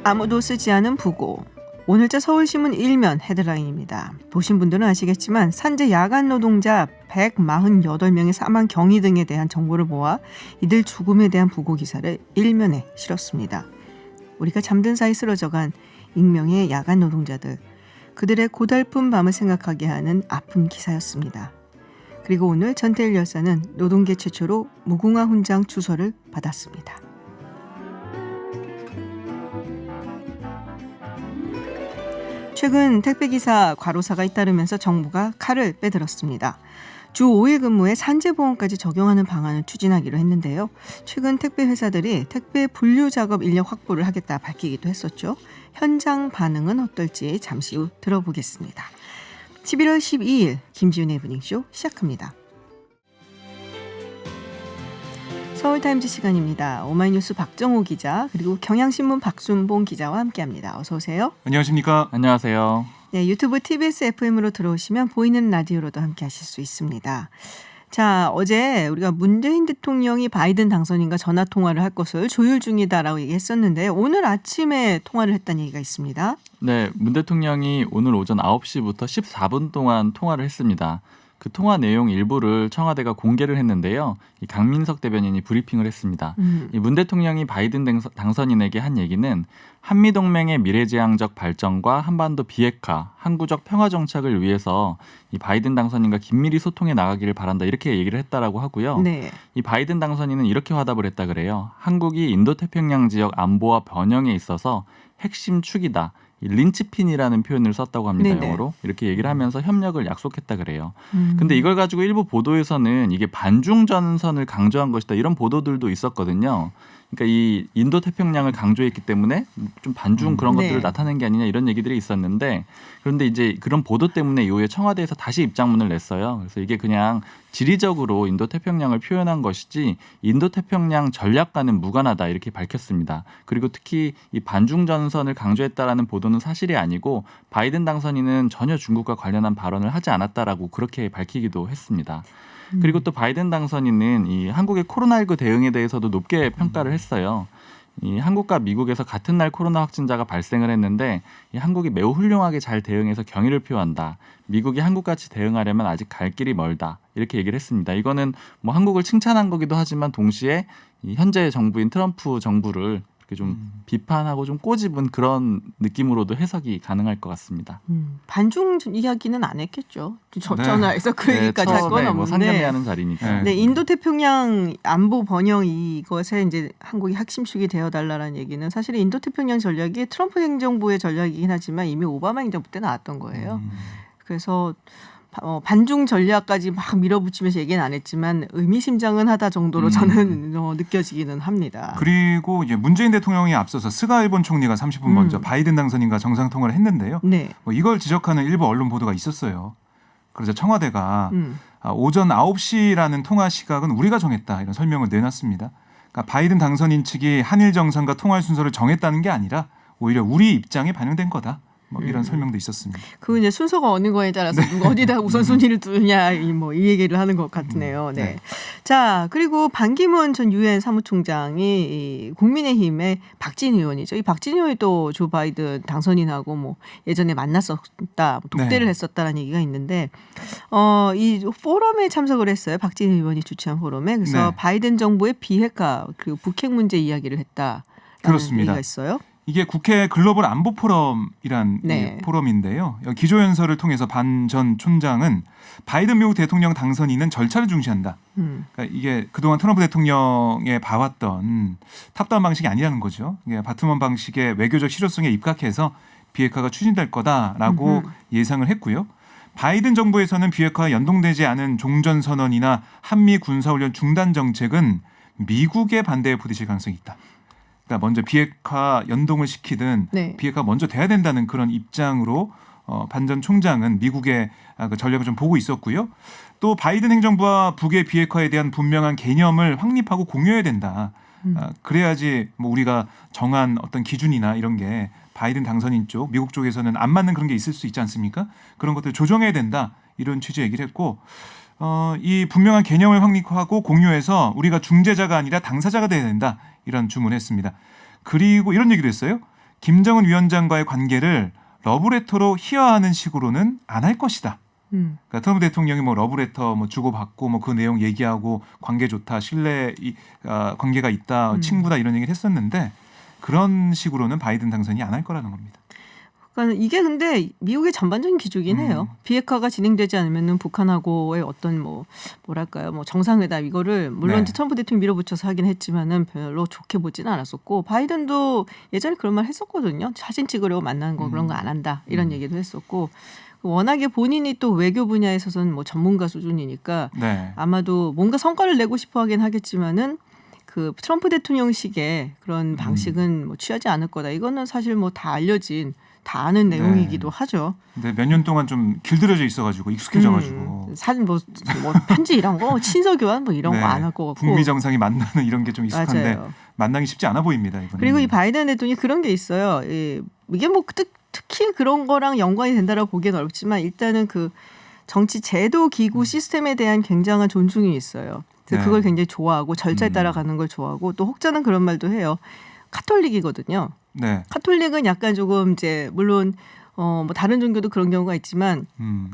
아무도 쓰지 않은 부고. 오늘자 서울신문 1면 헤드라인입니다. 보신 분들은 아시겠지만 산재 야간 노동자 148명의 사망 경위 등에 대한 정보를 모아 이들 죽음에 대한 부고 기사를 1면에 실었습니다. 우리가 잠든 사이 쓰러져간 익명의 야간 노동자들, 그들의 고달픈 밤을 생각하게 하는 아픈 기사였습니다. 그리고 오늘 전태일 열사는 노동계 최초로 무궁화 훈장 주소를 받았습니다. 최근 택배기사 과로사가 잇따르면서 정부가 칼을 빼들었습니다. 주 5일 근무에 산재보험까지 적용하는 방안을 추진하기로 했는데요. 최근 택배 회사들이 택배 분류 작업 인력 확보를 하겠다 밝히기도 했었죠. 현장 반응은 어떨지 잠시 후 들어보겠습니다. 11월 12일 김지윤의 이브닝쇼 시작합니다. 서울타임즈 시간입니다. 오마이뉴스 박정호 기자 그리고 경향신문 박순봉 기자와 함께합니다. 어서 오세요. 안녕하십니까? 안녕하세요. 네, 유튜브 TBS FM으로 들어오시면 보이는 라디오로도 함께하실 수 있습니다. 자, 어제 우리가 문재인 대통령이 바이든 당선인과 전화 통화를 할 것을 조율 중이다라고 얘기했었는데 오늘 아침에 통화를 했다는 얘기가 있습니다. 네, 문 대통령이 오늘 오전 9시부터 14분 동안 통화를 했습니다. 그 통화 내용 일부를 청와대가 공개를 했는데요. 이 강민석 대변인이 브리핑을 했습니다. 이 문 대통령이 바이든 당선인에게 한 얘기는 한미동맹의 미래지향적 발전과 한반도 비핵화, 항구적 평화 정착을 위해서 이 바이든 당선인과 긴밀히 소통해 나가기를 바란다 이렇게 얘기를 했다라고 하고요. 네. 이 바이든 당선인은 이렇게 화답을 했다 그래요. 한국이 인도태평양 지역 안보와 번영에 있어서 핵심 축이다. 린치핀이라는 표현을 썼다고 합니다. 네네. 영어로. 이렇게 얘기를 하면서 협력을 약속했다 그래요. 근데 이걸 가지고 일부 보도에서는 이게 반중 전선을 강조한 것이다. 이런 보도들도 있었거든요. 그러니까 이 인도 태평양을 강조했기 때문에 좀 반중 그런 것들을 네. 나타낸 게 아니냐 이런 얘기들이 있었는데 그런데 이제 그런 보도 때문에 이후에 청와대에서 다시 입장문을 냈어요. 그래서 이게 그냥 지리적으로 인도 태평양을 표현한 것이지 인도 태평양 전략과는 무관하다 이렇게 밝혔습니다. 그리고 특히 이 반중 전선을 강조했다라는 보도는 사실이 아니고 바이든 당선인은 전혀 중국과 관련한 발언을 하지 않았다라고 그렇게 밝히기도 했습니다. 그리고 또 바이든 당선인은 이 한국의 코로나19 대응에 대해서도 높게 평가를 했어요. 이 한국과 미국에서 같은 날 코로나 확진자가 발생을 했는데 이 한국이 매우 훌륭하게 잘 대응해서 경의를 표한다. 미국이 한국같이 대응하려면 아직 갈 길이 멀다. 이렇게 얘기를 했습니다. 이거는 뭐 한국을 칭찬한 거기도 하지만 동시에 이 현재 정부인 트럼프 정부를 이렇게 좀 비판하고 좀 꼬집은 그런 느낌으로도 해석이 가능할 것 같습니다. 반중 이야기는 안 했겠죠. 전화해서 그러니까 잘 건 처음에 뭐 없는데. 상견례하는 자리니까. 네, 인도태평양 안보 번영 이것에 이제 한국이 핵심축이 되어달라는 얘기는 사실 인도태평양 전략이 트럼프 행정부의 전략이긴 하지만 이미 오바마 행정부 때 나왔던 거예요. 그래서 반중 전략까지 막 밀어붙이면서 얘기는 안 했지만 의미심장은 하다 정도로 저는 느껴지기는 합니다. 그리고 이제 문재인 대통령이 앞서서 스가 일본 총리가 30분 먼저 바이든 당선인과 정상 통화를 했는데요. 네. 뭐 이걸 지적하는 일부 언론 보도가 있었어요. 그래서 청와대가 오전 9시라는 통화 시각은 우리가 정했다 이런 설명을 내놨습니다. 그러니까 바이든 당선인 측이 한일 정상과 통화할 순서를 정했다는 게 아니라 오히려 우리 입장에 반영된 거다. 뭐 이런 설명도 있었습니다. 그 이제 순서가 어느 거에 따라서 누가 어디다 우선순위를 두느냐 이 얘기를 하는 것 같네요. 네. 네. 자, 그리고 반기문 전 유엔 사무총장이 이 국민의힘의 박진 의원이죠. 이 박진 의원이 또 조 바이든 당선인하고 뭐 예전에 만났었다, 독대를 네. 했었다는 얘기가 있는데 이 포럼에 참석을 했어요. 박진 의원이 주최한 포럼에. 그래서 네. 바이든 정부의 비핵화 그리고 북핵 문제 이야기를 했다라는 그렇습니다. 얘기가 있어요. 이게 국회 글로벌 안보 포럼이란 네. 이 포럼인데요. 기조연설을 통해서 반 전 촌장은 바이든 미국 대통령 당선인은 절차를 중시한다. 그러니까 이게 그동안 트럼프 대통령에 봐왔던 탑다운 방식이 아니라는 거죠. 이게 바트먼 방식의 외교적 실효성에 입각해서 비핵화가 추진될 거다라고 예상을 했고요. 바이든 정부에서는 비핵화와 연동되지 않은 종전선언이나 한미 군사훈련 중단 정책은 미국의 반대에 부딪힐 가능성이 있다. 그러니까 먼저 비핵화 연동을 시키든 네. 비핵화 먼저 돼야 된다는 그런 입장으로 반 전 총장은 미국의 그 전략을 좀 보고 있었고요. 또 바이든 행정부와 북의 비핵화에 대한 분명한 개념을 확립하고 공유해야 된다. 그래야지 뭐 우리가 정한 어떤 기준이나 이런 게 바이든 당선인 쪽, 미국 쪽에서는 안 맞는 그런 게 있을 수 있지 않습니까? 그런 것들 조정해야 된다. 이런 취지 얘기를 했고 이 분명한 개념을 확립하고 공유해서 우리가 중재자가 아니라 당사자가 돼야 된다. 이런 주문을 했습니다. 그리고 이런 얘기도 했어요. 김정은 위원장과의 관계를 러브레터로 희화하는 식으로는 안 할 것이다. 그러니까 트럼프 대통령이 뭐 러브레터 뭐 주고받고 뭐 그 내용 얘기하고 관계 좋다, 신뢰 관계가 있다, 친구다 이런 얘기를 했었는데 그런 식으로는 바이든 당선이 안 할 거라는 겁니다. 그러니까 이게 근데 미국의 전반적인 기조긴 해요. 비핵화가 진행되지 않으면은 북한하고의 어떤 뭐랄까요, 정상회담 이거를 물론 이제 트럼프 대통령이 밀어붙여서 하긴 했지만은 별로 좋게 보지는 않았었고 바이든도 예전에 그런 말 했었거든요. 사진 찍으려고 만나는 거 그런 거 안 한다 이런 얘기도 했었고. 워낙에 본인이 또 외교 분야에 있어서는 뭐 전문가 수준이니까 네. 아마도 뭔가 성과를 내고 싶어 하긴 하겠지만은 그 트럼프 대통령식의 그런 방식은 뭐 취하지 않을 거다. 이거는 사실 뭐 다 알려진 다 아는 내용이기도 하죠. 근데 몇 년 동안 좀 길들여져 있어가지고 익숙해져가지고 사진 뭐 편지 이런 거 친서 교환 뭐 이런 거 안 할 것 같고 북미 정상이 만나는 이런 게 좀 익숙한데 맞아요. 만나기 쉽지 않아 보입니다. 이번에. 그리고 이 바이든 대통령이 그런 게 있어요. 이게 뭐 특히 그런 거랑 연관이 된다라고 보기는 어렵지만 일단은 그 정치 제도 기구 시스템에 대한 굉장한 존중이 있어요. 그래서 그걸 굉장히 좋아하고 절차에 따라가는 걸 좋아하고 또 혹자는 그런 말도 해요. 카톨릭이거든요. 네. 카톨릭은 약간 조금 이제 물론 뭐 다른 종교도 그런 경우가 있지만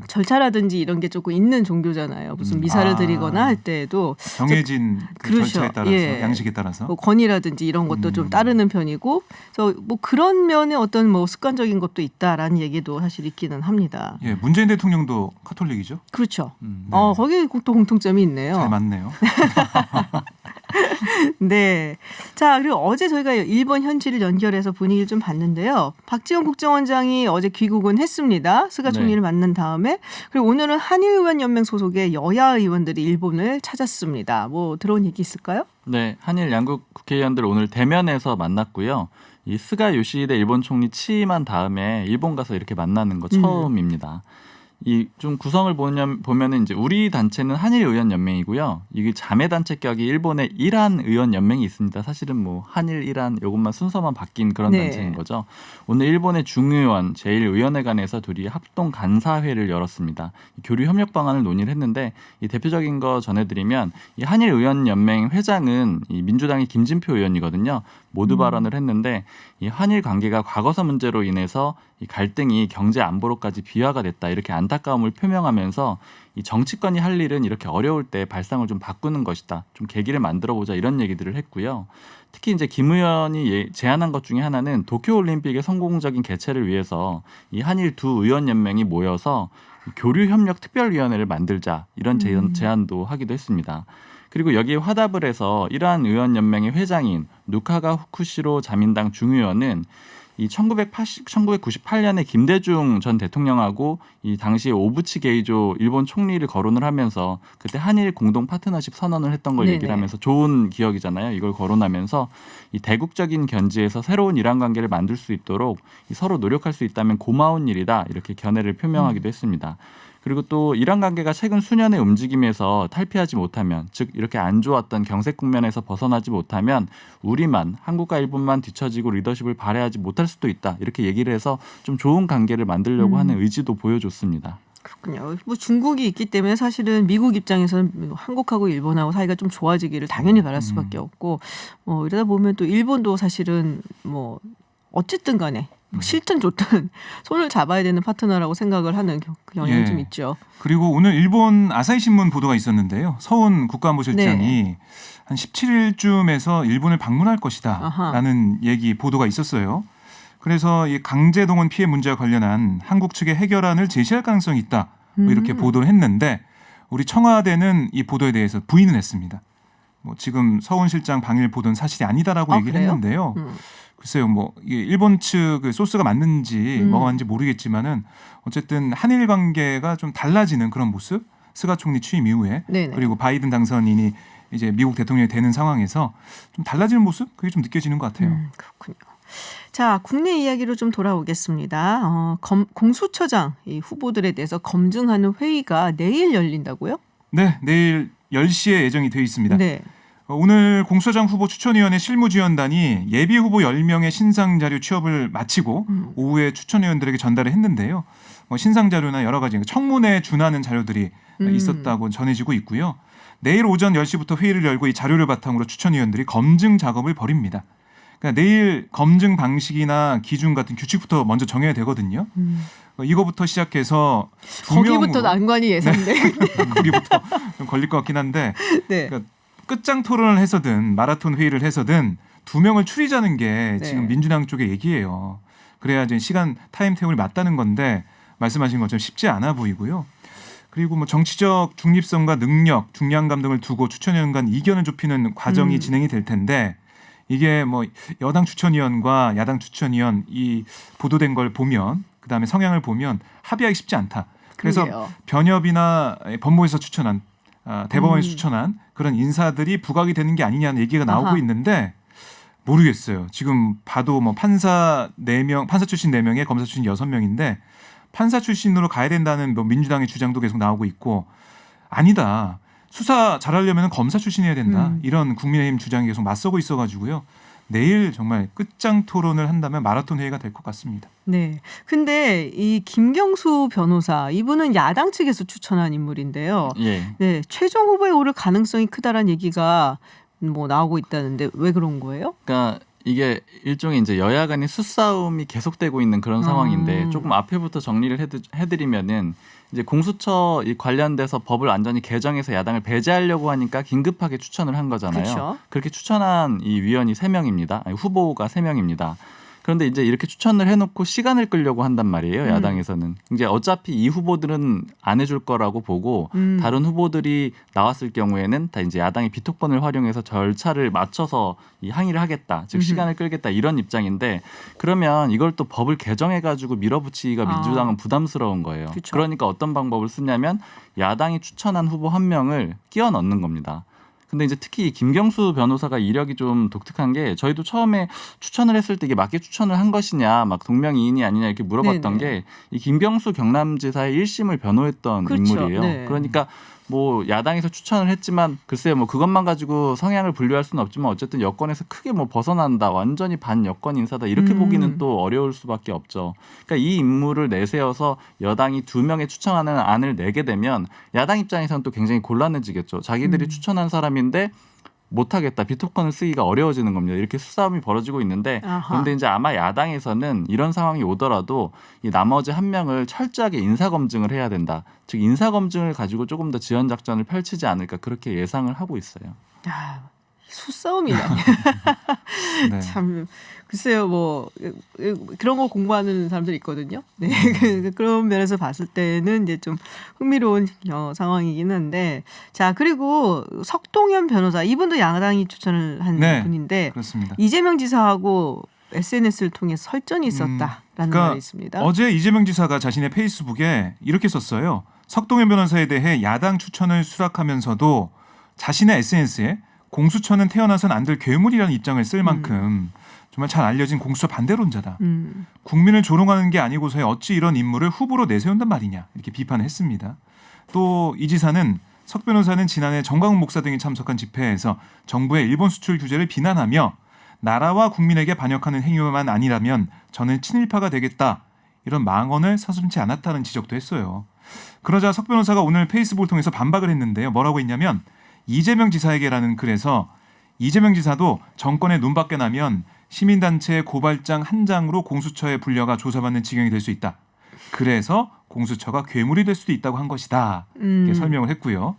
절차라든지 이런 게 조금 있는 종교잖아요. 무슨 미사를 드리거나 할 때에도 정해진 그 그렇죠. 절차에 따라서 예. 양식에 따라서 뭐 권위라든지 이런 것도 좀 따르는 편이고, 그래서 뭐 그런 면에 어떤 뭐 습관적인 것도 있다라는 얘기도 사실 있기는 합니다. 예, 문재인 대통령도 카톨릭이죠. 그렇죠. 네. 거기 또 공통점이 있네요. 잘 맞네요. 네. 자, 그리고 어제 저희가 일본 현지를 연결해서 분위기를 좀 봤는데요. 박지원 국정원장이 어제 귀국은 했습니다. 스가 총리를 만난 다음에. 그리고 오늘은 한일의원연맹 소속의 여야 의원들이 일본을 찾았습니다. 뭐 들어온 얘기 있을까요? 네, 한일 양국 국회의원들 오늘 대면에서 만났고요. 이 스가 요시히데 일본 총리 취임한 다음에 일본 가서 이렇게 만나는 거 처음입니다. 이 좀 구성을 보면은 이제 우리 단체는 한일 의원 연맹이고요. 이게 자매 단체 격이 일본의 이란 의원 연맹이 있습니다. 사실은 뭐 한일 이란 요것만 순서만 바뀐 그런 단체인 거죠. 오늘 일본의 중의원 제1의원회관에서 둘이 합동 간사회를 열었습니다. 교류 협력 방안을 논의를 했는데 이 대표적인 거 전해드리면 이 한일 의원 연맹 회장은 이 민주당의 김진표 의원이거든요. 모두 발언을 했는데 이 한일 관계가 과거사 문제로 인해서 이 갈등이 경제 안보로까지 비화가 됐다 이렇게 안타까움을 표명하면서 이 정치권이 할 일은 이렇게 어려울 때 발상을 좀 바꾸는 것이다. 좀 계기를 만들어 보자 이런 얘기들을 했고요. 특히 이제 김 의원이 제안한 것 중에 하나는 도쿄올림픽의 성공적인 개최를 위해서 이 한일 두 의원 연맹이 모여서 교류협력특별위원회를 만들자 이런 제안도 하기도 했습니다. 그리고 여기에 화답을 해서 이러한 의원연맹의 회장인 누카가 후쿠시로 자민당 중의원은 이 1998년에 김대중 전 대통령하고 이 당시 오부치 게이조 일본 총리를 거론을 하면서 그때 한일 공동 파트너십 선언을 했던 걸 얘기를 하면서 좋은 기억이잖아요. 이걸 거론하면서 이 대국적인 견지에서 새로운 이란 관계를 만들 수 있도록 서로 노력할 수 있다면 고마운 일이다 이렇게 견해를 표명하기도 했습니다. 그리고 또 이란 관계가 최근 수년의 움직임에서 탈피하지 못하면 즉 이렇게 안 좋았던 경색 국면에서 벗어나지 못하면 우리만 한국과 일본만 뒤처지고 리더십을 발휘하지 못할 수도 있다. 이렇게 얘기를 해서 좀 좋은 관계를 만들려고 하는 의지도 보여줬습니다. 그렇군요. 뭐 중국이 있기 때문에 사실은 미국 입장에서는 한국하고 일본하고 사이가 좀 좋아지기를 당연히 바랄 수밖에 없고 이러다 보면 또 일본도 사실은 뭐 어쨌든 간에 싫든 좋든 손을 잡아야 되는 파트너라고 생각을 하는 경향이 좀 있죠. 그리고 오늘 일본 아사히 신문 보도가 있었는데요. 서훈 국가안보실장이 한 17일쯤에서 일본을 방문할 것이다라는 얘기 보도가 있었어요. 그래서 이 강제동원 피해 문제와 관련한 한국 측의 해결안을 제시할 가능성이 있다. 뭐 이렇게 보도를 했는데 우리 청와대는 이 보도에 대해서 부인을 했습니다. 뭐 지금 서훈 실장 방일 보도는 사실이 아니다라고 얘기를 했는데요. 글쎄요, 뭐 이게 일본 측의 소스가 맞는지 뭐가 맞는지 모르겠지만은 어쨌든 한일 관계가 좀 달라지는 그런 모습. 스가 총리 취임 이후에 그리고 바이든 당선인이 이제 미국 대통령이 되는 상황에서 좀 달라지는 모습 그게 좀 느껴지는 것 같아요. 그렇군요. 자, 국내 이야기로 좀 돌아오겠습니다. 공수처장 이 후보들에 대해서 검증하는 회의가 내일 열린다고요? 네, 내일 10시에 예정이 되어 있습니다. 네. 오늘 공수처장 후보 추천위원회 실무지원단이 예비 후보 10명의 신상 자료 취업을 마치고 오후에 추천위원들에게 전달을 했는데요. 신상 자료나 여러 가지 청문회에 준하는 자료들이 있었다고 전해지고 있고요. 내일 오전 10시부터 회의를 열고 이 자료를 바탕으로 추천위원들이 검증 작업을 벌입니다. 그러니까 내일 검증 방식이나 기준 같은 규칙부터 먼저 정해야 되거든요. 이거부터 시작해서 거기부터 난관이 예상돼. 거기부터 좀 걸릴 것 같긴 한데 네. 그러니까 끝장 토론을 해서든 마라톤 회의를 해서든 2명을 추리자는 게 네. 지금 민주당 쪽의 얘기예요. 그래야 이제 시간 타임 테이블이 맞다는 건데 말씀하신 것처럼 쉽지 않아 보이고요. 그리고 뭐 정치적 중립성과 능력, 중량감 등을 두고 추천위원 간 이견을 좁히는 과정이 진행이 될 텐데 이게 뭐 여당 추천위원과 야당 추천위원 이 보도된 걸 보면 그다음에 성향을 보면 합의하기 쉽지 않다. 그래서 그러게요. 변협이나 법무부에서 추천한 대법원에서 추천한 그런 인사들이 부각이 되는 게 아니냐는 얘기가 나오고 아하. 있는데 모르겠어요. 지금 봐도 뭐 판사 4명, 판사 출신 4명에 검사 출신 6명인데 판사 출신으로 가야 된다는 뭐 민주당의 주장도 계속 나오고 있고 아니다. 수사 잘하려면 검사 출신이어야 된다. 이런 국민의힘 주장이 계속 맞서고 있어가지고요. 내일 정말 끝장 토론을 한다면 마라톤 회의가 될 것 같습니다. 네. 근데 이 김경수 변호사 이분은 야당 측에서 추천한 인물인데요. 예. 네, 최종 후보에 오를 가능성이 크다라는 얘기가 뭐 나오고 있다는데 왜 그런 거예요? 그러니까 이게 일종의 이제 여야 간의 수싸움이 계속되고 있는 그런 상황인데 조금 앞에부터 정리를 해드리면은 이제 공수처 이 관련돼서 법을 완전히 개정해서 야당을 배제하려고 하니까 긴급하게 추천을 한 거잖아요. 그쵸. 그렇게 추천한 이 위원이 3명입니다. 아니, 후보가 3명입니다. 그런데 이제 이렇게 추천을 해놓고 시간을 끌려고 한단 말이에요. 야당에서는. 이제 어차피 이 후보들은 안 해줄 거라고 보고 다른 후보들이 나왔을 경우에는 다 이제 야당의 비토권을 활용해서 절차를 맞춰서 이 항의를 하겠다. 즉 시간을 끌겠다 이런 입장인데 그러면 이걸 또 법을 개정해가지고 밀어붙이기가 민주당은 부담스러운 거예요. 그쵸. 그러니까 어떤 방법을 쓰냐면 야당이 추천한 후보 1명을 끼워 넣는 겁니다. 근데 이제 특히 이 김경수 변호사가 이력이 좀 독특한 게 저희도 처음에 추천을 했을 때 이게 맞게 추천을 한 것이냐 막 동명이인이 아니냐 이렇게 물어봤던 네네. 게 이 김경수 경남지사의 1심을 변호했던 그렇죠. 인물이에요. 네. 그러니까 뭐 야당에서 추천을 했지만 글쎄요 뭐 그것만 가지고 성향을 분류할 수는 없지만 어쨌든 여권에서 크게 뭐 벗어난다 완전히 반여권 인사다 이렇게 보기는 또 어려울 수밖에 없죠. 그러니까 이 인물을 내세워서 여당이 2명의 추천하는 안을 내게 되면 야당 입장에서는 또 굉장히 곤란해지겠죠. 자기들이 추천한 사람인데 못하겠다. 비토권을 쓰기가 어려워지는 겁니다. 이렇게 수싸움이 벌어지고 있는데 아하. 그런데 이제 아마 야당에서는 이런 상황이 오더라도 이 나머지 1명을 철저하게 인사검증을 해야 된다. 즉 인사검증을 가지고 조금 더 지원작전을 펼치지 않을까 그렇게 예상을 하고 있어요. 아, 수싸움이네. 네. 참 글쎄요 뭐 그런 거 공부하는 사람들이 있거든요. 네. 그런 면에서 봤을 때는 이제 좀 흥미로운 상황이긴 한데 자 그리고 석동현 변호사 이분도 야당이 추천을 한 네. 분인데 그렇습니다. 이재명 지사하고 SNS를 통해 설전이 있었다라는 그러니까 말이 있습니다. 어제 이재명 지사가 자신의 페이스북에 이렇게 썼어요. 석동현 변호사에 대해 야당 추천을 수락하면서도 자신의 SNS에 공수처는 태어나선 안 될 괴물이라는 입장을 쓸 만큼 정말 잘 알려진 공수처 반대론자다. 국민을 조롱하는 게 아니고서야 어찌 이런 인물을 후보로 내세운단 말이냐 이렇게 비판을 했습니다. 또 이 지사는 석 변호사는 지난해 정광훈 목사 등이 참석한 집회에서 정부의 일본 수출 규제를 비난하며 나라와 국민에게 반역하는 행위만 아니라면 저는 친일파가 되겠다. 이런 망언을 서슴지 않았다는 지적도 했어요. 그러자 석 변호사가 오늘 페이스북을 통해서 반박을 했는데요. 뭐라고 했냐면 이재명 지사에게라는 글에서 이재명 지사도 정권의 눈밖에 나면 시민단체의 고발장 한 장으로 공수처에 불려가 조사받는 지경이 될 수 있다. 그래서 공수처가 괴물이 될 수도 있다고 한 것이다. 이렇게 설명을 했고요.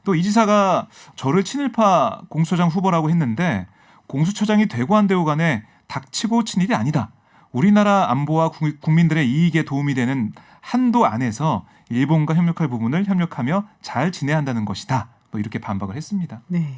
또 이 지사가 저를 친일파 공수처장 후보라고 했는데 공수처장이 되고 안 되고 간에 닥치고 친일이 아니다. 우리나라 안보와 국민들의 이익에 도움이 되는 한도 안에서 일본과 협력할 부분을 협력하며 잘 지내야 한다는 것이다. 또 이렇게 반박을 했습니다. 네.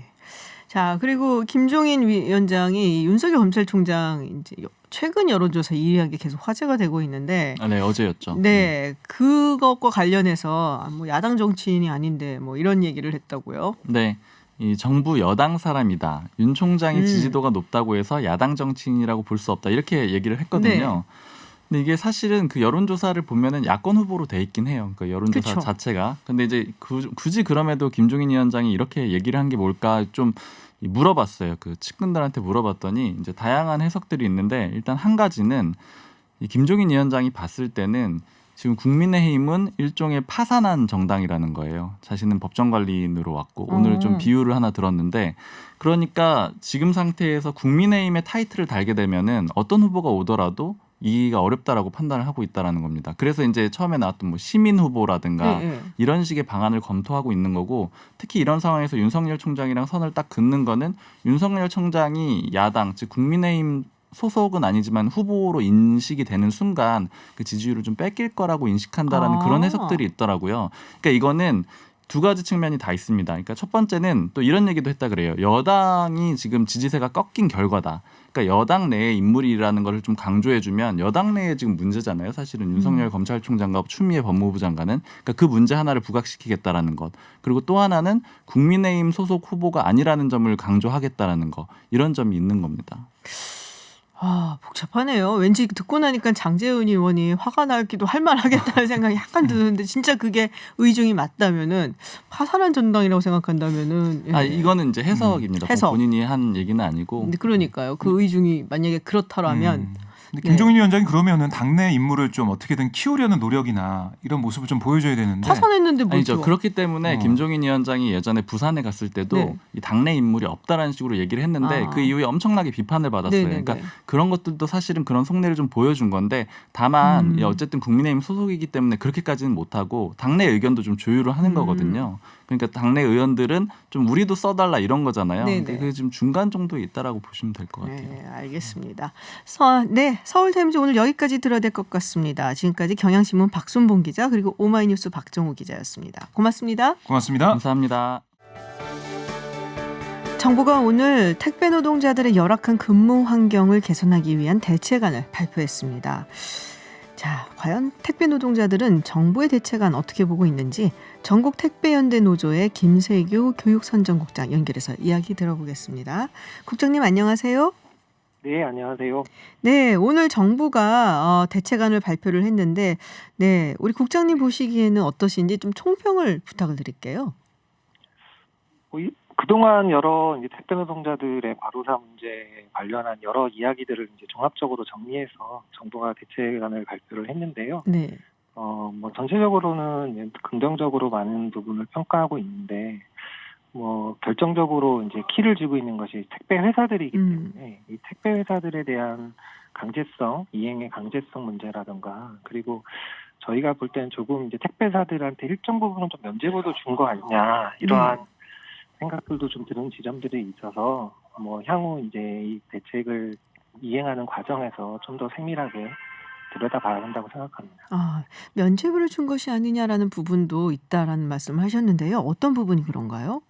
자 그리고 김종인 위원장이 윤석열 검찰총장 이제 최근 여론조사 1위한 게 계속 화제가 되고 있는데, 네 어제였죠. 네 그것과 관련해서 뭐 야당 정치인이 아닌데 뭐 이런 얘기를 했다고요. 네. 이 정부 여당 사람이다. 윤 총장의 지지도가 높다고 해서 야당 정치인이라고 볼 수 없다. 이렇게 얘기를 했거든요. 근데 이게 사실은 그 여론조사를 보면은 야권 후보로 돼 있긴 해요. 그 여론조사 그쵸. 자체가. 근데 이제 굳이 그럼에도 김종인 위원장이 이렇게 얘기를 한 게 뭘까 좀 물어봤어요. 그 측근들한테 물어봤더니 이제 다양한 해석들이 있는데 일단 한 가지는 이 김종인 위원장이 봤을 때는 지금 국민의힘은 일종의 파산한 정당이라는 거예요. 자신은 법정관리인으로 왔고 오늘 좀 비유를 하나 들었는데 그러니까 지금 상태에서 국민의힘의 타이틀을 달게 되면은 어떤 후보가 오더라도 이기가 어렵다라고 판단을 하고 있다라는 겁니다. 그래서 이제 처음에 나왔던 뭐 시민 후보라든가 이런 식의 방안을 검토하고 있는 거고 특히 이런 상황에서 윤석열 총장이랑 선을 딱 긋는 거는 윤석열 총장이 야당 즉 국민의힘 소속은 아니지만 후보로 인식이 되는 순간 그 지지율을 좀 뺏길 거라고 인식한다라는 그런 해석들이 있더라고요. 그러니까 이거는 두 가지 측면이 다 있습니다. 그러니까 첫 번째는 또 이런 얘기도 했다 그래요. 여당이 지금 지지세가 꺾인 결과다. 그러니까 여당 내의 인물이라는 걸 좀 강조해주면 여당 내에 지금 문제잖아요. 사실은 윤석열 검찰총장과 추미애 법무부 장관은 그러니까 그 문제 하나를 부각시키겠다라는 것. 그리고 또 하나는 국민의힘 소속 후보가 아니라는 점을 강조하겠다라는 거. 이런 점이 있는 겁니다. 아, 복잡하네요. 왠지 듣고 나니까 장제은 의원이 화가 나기도 할 만하겠다는 생각이 약간 드는데 진짜 그게 의중이 맞다면은 파산한 정당이라고 생각한다면은 아 이거는 이제 해석입니다. 해석. 본인이 한 얘기는 아니고. 근데 그러니까요. 그 의중이 만약에 그렇다라면 근데 김종인 위원장이 그러면은 당내 인물을 좀 어떻게든 키우려는 노력이나 이런 모습을 좀 보여줘야 되는데 파산했는데 뭐죠? 아니죠. 그렇기 때문에 김종인 위원장이 예전에 부산에 갔을 때도 이 당내 인물이 없다라는 식으로 얘기를 했는데 그 이후에 엄청나게 비판을 받았어요. 그러니까 그런 것들도 사실은 그런 속내를 좀 보여준 건데 다만 어쨌든 국민의힘 소속이기 때문에 그렇게까지는 못하고 당내 의견도 좀 조율을 하는 거거든요. 그러니까 당내 의원들은 좀 우리도 써달라 이런 거잖아요. 근데 그게 지금 중간 정도에 있다라고 보시면 될 것 같아요. 네, 알겠습니다. 서울타임즈 오늘 여기까지 들어야 될 것 같습니다. 지금까지 경향신문 박순봉 기자 그리고 오마이뉴스 박정우 기자였습니다. 고맙습니다. 고맙습니다. 감사합니다. 정부가 오늘 택배 노동자들의 열악한 근무 환경을 개선하기 위한 대책안을 발표했습니다. 자, 과연 택배 노동자들은 정부의 대책안 어떻게 보고 있는지 전국 택배연대 노조의 김세규 교육선정국장 연결해서 이야기 들어보겠습니다. 국장님 안녕하세요. 네, 안녕하세요. 네, 오늘 정부가 대책안을 발표를 했는데 우리 국장님 보시기에는 어떠신지 좀 총평을 부탁을 드릴게요. 그동안 여러 이제 택배 노동자들의 과로사 문제 관련한 여러 이야기들을 이제 종합적으로 정리해서 정부가 대책안을 발표를 했는데요. 네. 뭐 전체적으로는 긍정적으로 많은 부분을 평가하고 있는데, 뭐 결정적으로 이제 키를 쥐고 있는 것이 택배 회사들이기 때문에 이 택배 회사들에 대한 강제성, 이행의 강제성 문제라든가, 그리고 저희가 볼 때는 조금 이제 택배사들한테 일정 부분은 좀 면죄부도 준 거 아니냐 이러한 생각들도 좀 드는 지점들이 있어서 뭐 향후 이제 이 대책을 이행하는 과정에서 좀 더 세밀하게 들여다봐야 한다고 생각합니다. 아, 면죄부를 준 것이 아니냐라는 부분도 있다라는 말씀하셨는데요. 어떤 부분이 그런가요?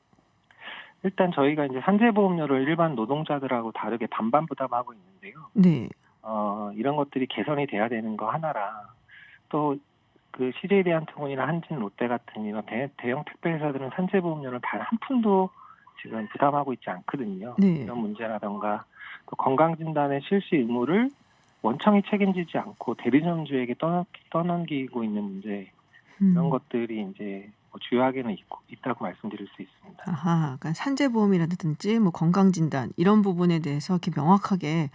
일단 저희가 이제 산재보험료를 일반 노동자들하고 다르게 반반 부담하고 있는데요. 네. 이런 것들이 개선이 돼야 되는 거 하나랑 또 그 CJ 대한통운이나 한진, 롯데 같은 이런 대형 택배 회사들은 산재보험료를 단 한 푼도 지금 부담하고 있지 않거든요. 이런 문제라던가 또 건강진단의 실시 의무를 원청이 책임지지 않고 대리점주에게 떠넘기고 있는 문제, 이런 것들이 이제 주요하게는 있다고 말씀드릴 수 있습니다. 아하, 그러니까 산재보험이라든지 뭐 건강진단 이런 부분에 대해서 이렇게 명확하게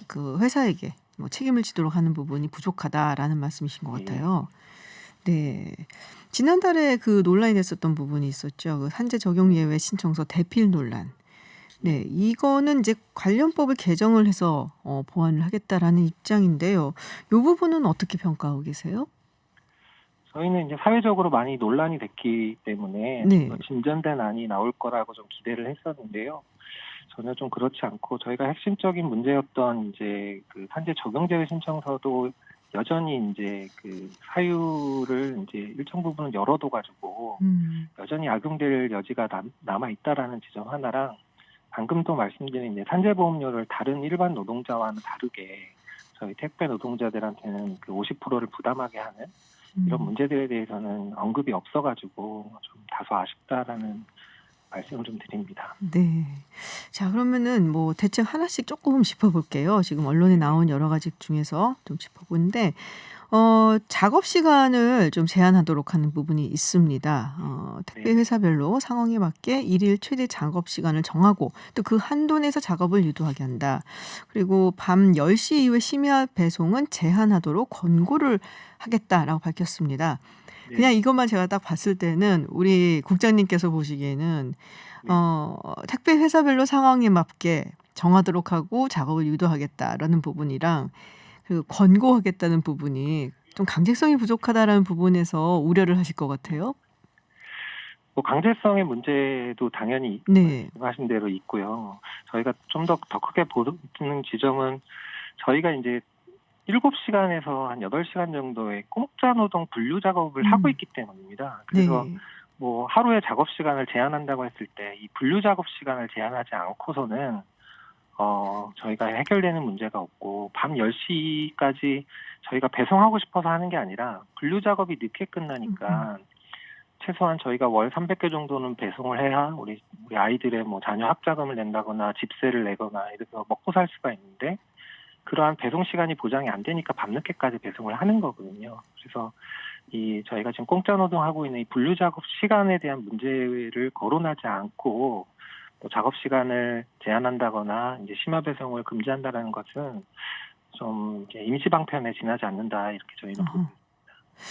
그 회사에게 뭐 책임을 지도록 하는 부분이 부족하다라는 말씀이신 것 같아요. 네. 지난달에 그 논란이 됐었던 부분이 있었죠. 그 산재 적용 예외 신청서 대필 논란. 네, 이거는 이제 관련법을 개정을 해서 보완을 하겠다라는 입장인데요. 이 부분은 어떻게 평가하고 계세요? 저희는 이제 사회적으로 많이 논란이 됐기 때문에 진전된 안이 나올 거라고 좀 기대를 했었는데요. 전혀 좀 그렇지 않고 저희가 핵심적인 문제였던 이제 그 산재 적용 제외 신청서도 여전히 이제 그 사유를 이제 일정 부분은 열어둬가지고 여전히 악용될 여지가 남아 있다라는 지점 하나랑 방금도 말씀드린 이제 산재보험료를 다른 일반 노동자와는 다르게 저희 택배 노동자들한테는 그 50%를 부담하게 하는 이런 문제들에 대해서는 언급이 없어가지고 좀 다소 아쉽다라는 말씀을 좀 드립니다. 네. 자, 그러면은 뭐 대책 하나씩 조금 짚어볼게요. 지금 언론에 나온 여러 가지 중에서 좀 짚어보는데, 작업 시간을 좀 제한하도록 하는 부분이 있습니다. 택배 네. 회사별로 상황에 맞게 일일 최대 작업 시간을 정하고 또 그 한도 내에서 작업을 유도하게 한다. 그리고 밤 10시 이후에 심야 배송은 제한하도록 권고를 하겠다라고 밝혔습니다. 그냥 네. 이것만 제가 딱 봤을 때는 우리 국장님께서 보시기에는 네. 택배 회사별로 상황에 맞게 정하도록 하고 작업을 유도하겠다라는 부분이랑 그 권고하겠다는 부분이 좀 강제성이 부족하다라는 부분에서 우려를 하실 것 같아요. 뭐 강제성의 문제도 당연히 네. 말씀하신 대로 있고요. 저희가 좀 더 크게 보는 지점은 저희가 이제 7시간에서 한 8시간 정도의 공짜 노동 분류 작업을 하고 있기 때문입니다. 그래서 네. 뭐 하루에 작업 시간을 제한한다고 했을 때 이 분류 작업 시간을 제한하지 않고서는 저희가 해결되는 문제가 없고 밤 10시까지 저희가 배송하고 싶어서 하는 게 아니라 분류 작업이 늦게 끝나니까 최소한 저희가 월 300개 정도는 배송을 해야 우리 아이들의 뭐 자녀 학자금을 낸다거나 집세를 내거나 이렇게 먹고 살 수가 있는데 그러한 배송 시간이 보장이 안 되니까 밤늦게까지 배송을 하는 거거든요. 그래서 저희가 지금 공짜 노동하고 있는 이 분류 작업 시간에 대한 문제를 거론하지 않고 또 작업 시간을 제한한다거나 이제 심야 배송을 금지한다라는 것은 좀 이제 임시 방편에 지나지 않는다 이렇게 저희는 보고 있습니다.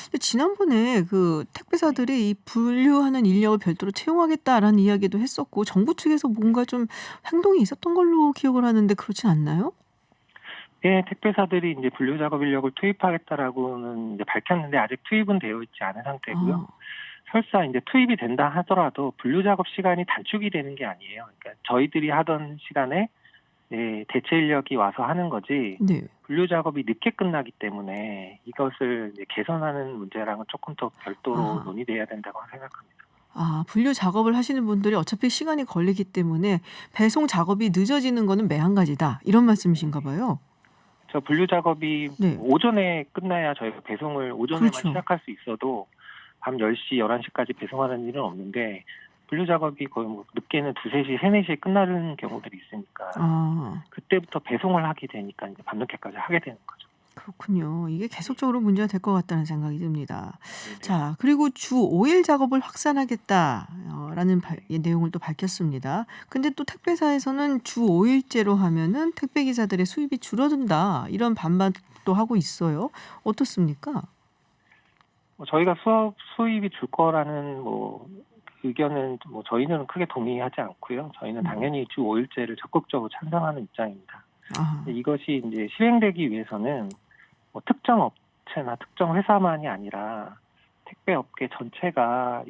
근데 지난번에 그 택배사들이 이 분류하는 인력을 별도로 채용하겠다라는 이야기도 했었고 정부 측에서 뭔가 좀 행동이 있었던 걸로 기억을 하는데 그렇진 않나요? 예, 택배사들이 이제 분류 작업 인력을 투입하겠다라고는 이제 밝혔는데 아직 투입은 되어 있지 않은 상태고요. 설사 이제 투입이 된다 하더라도 분류 작업 시간이 단축이 되는 게 아니에요. 그러니까 저희들이 하던 시간에 대체 인력이 와서 하는 거지 네. 분류 작업이 늦게 끝나기 때문에 이것을 이제 개선하는 문제랑은 조금 더 별도로 논의돼야 된다고 생각합니다. 분류 작업을 하시는 분들이 어차피 시간이 걸리기 때문에 배송 작업이 늦어지는 거는 매한가지다. 이런 말씀이신가 봐요. 저 분류 작업이 네. 오전에 끝나야 저희가 배송을 오전에만 그렇죠. 시작할 수 있어도 밤 10시, 11시까지 배송하는 일은 없는데 분류 작업이 거의 뭐 늦게는 2, 3시, 3, 4시에 끝나는 경우들이 있으니까 그때부터 배송을 하게 되니까 이제 밤늦게까지 하게 되는 거죠. 그렇군요. 이게 계속적으로 문제가 될 것 같다는 생각이 듭니다. 네네. 자, 그리고 주 5일 작업을 확산하겠다라는 내용을 또 밝혔습니다. 근데 또 택배사에서는 주 5일제로 하면은 택배 기사들의 수입이 줄어든다. 이런 반박도 하고 있어요. 어떻습니까? 저희가 수입이 줄 거라는 뭐 의견은 뭐 저희는 크게 동의하지 않고요. 저희는 당연히 주 5일제를 적극적으로 찬성하는 입장입니다. 이것이 이제 실행되기 위해서는 뭐 특정 업체나 특정 회사만이 아니라 택배 업계 전체가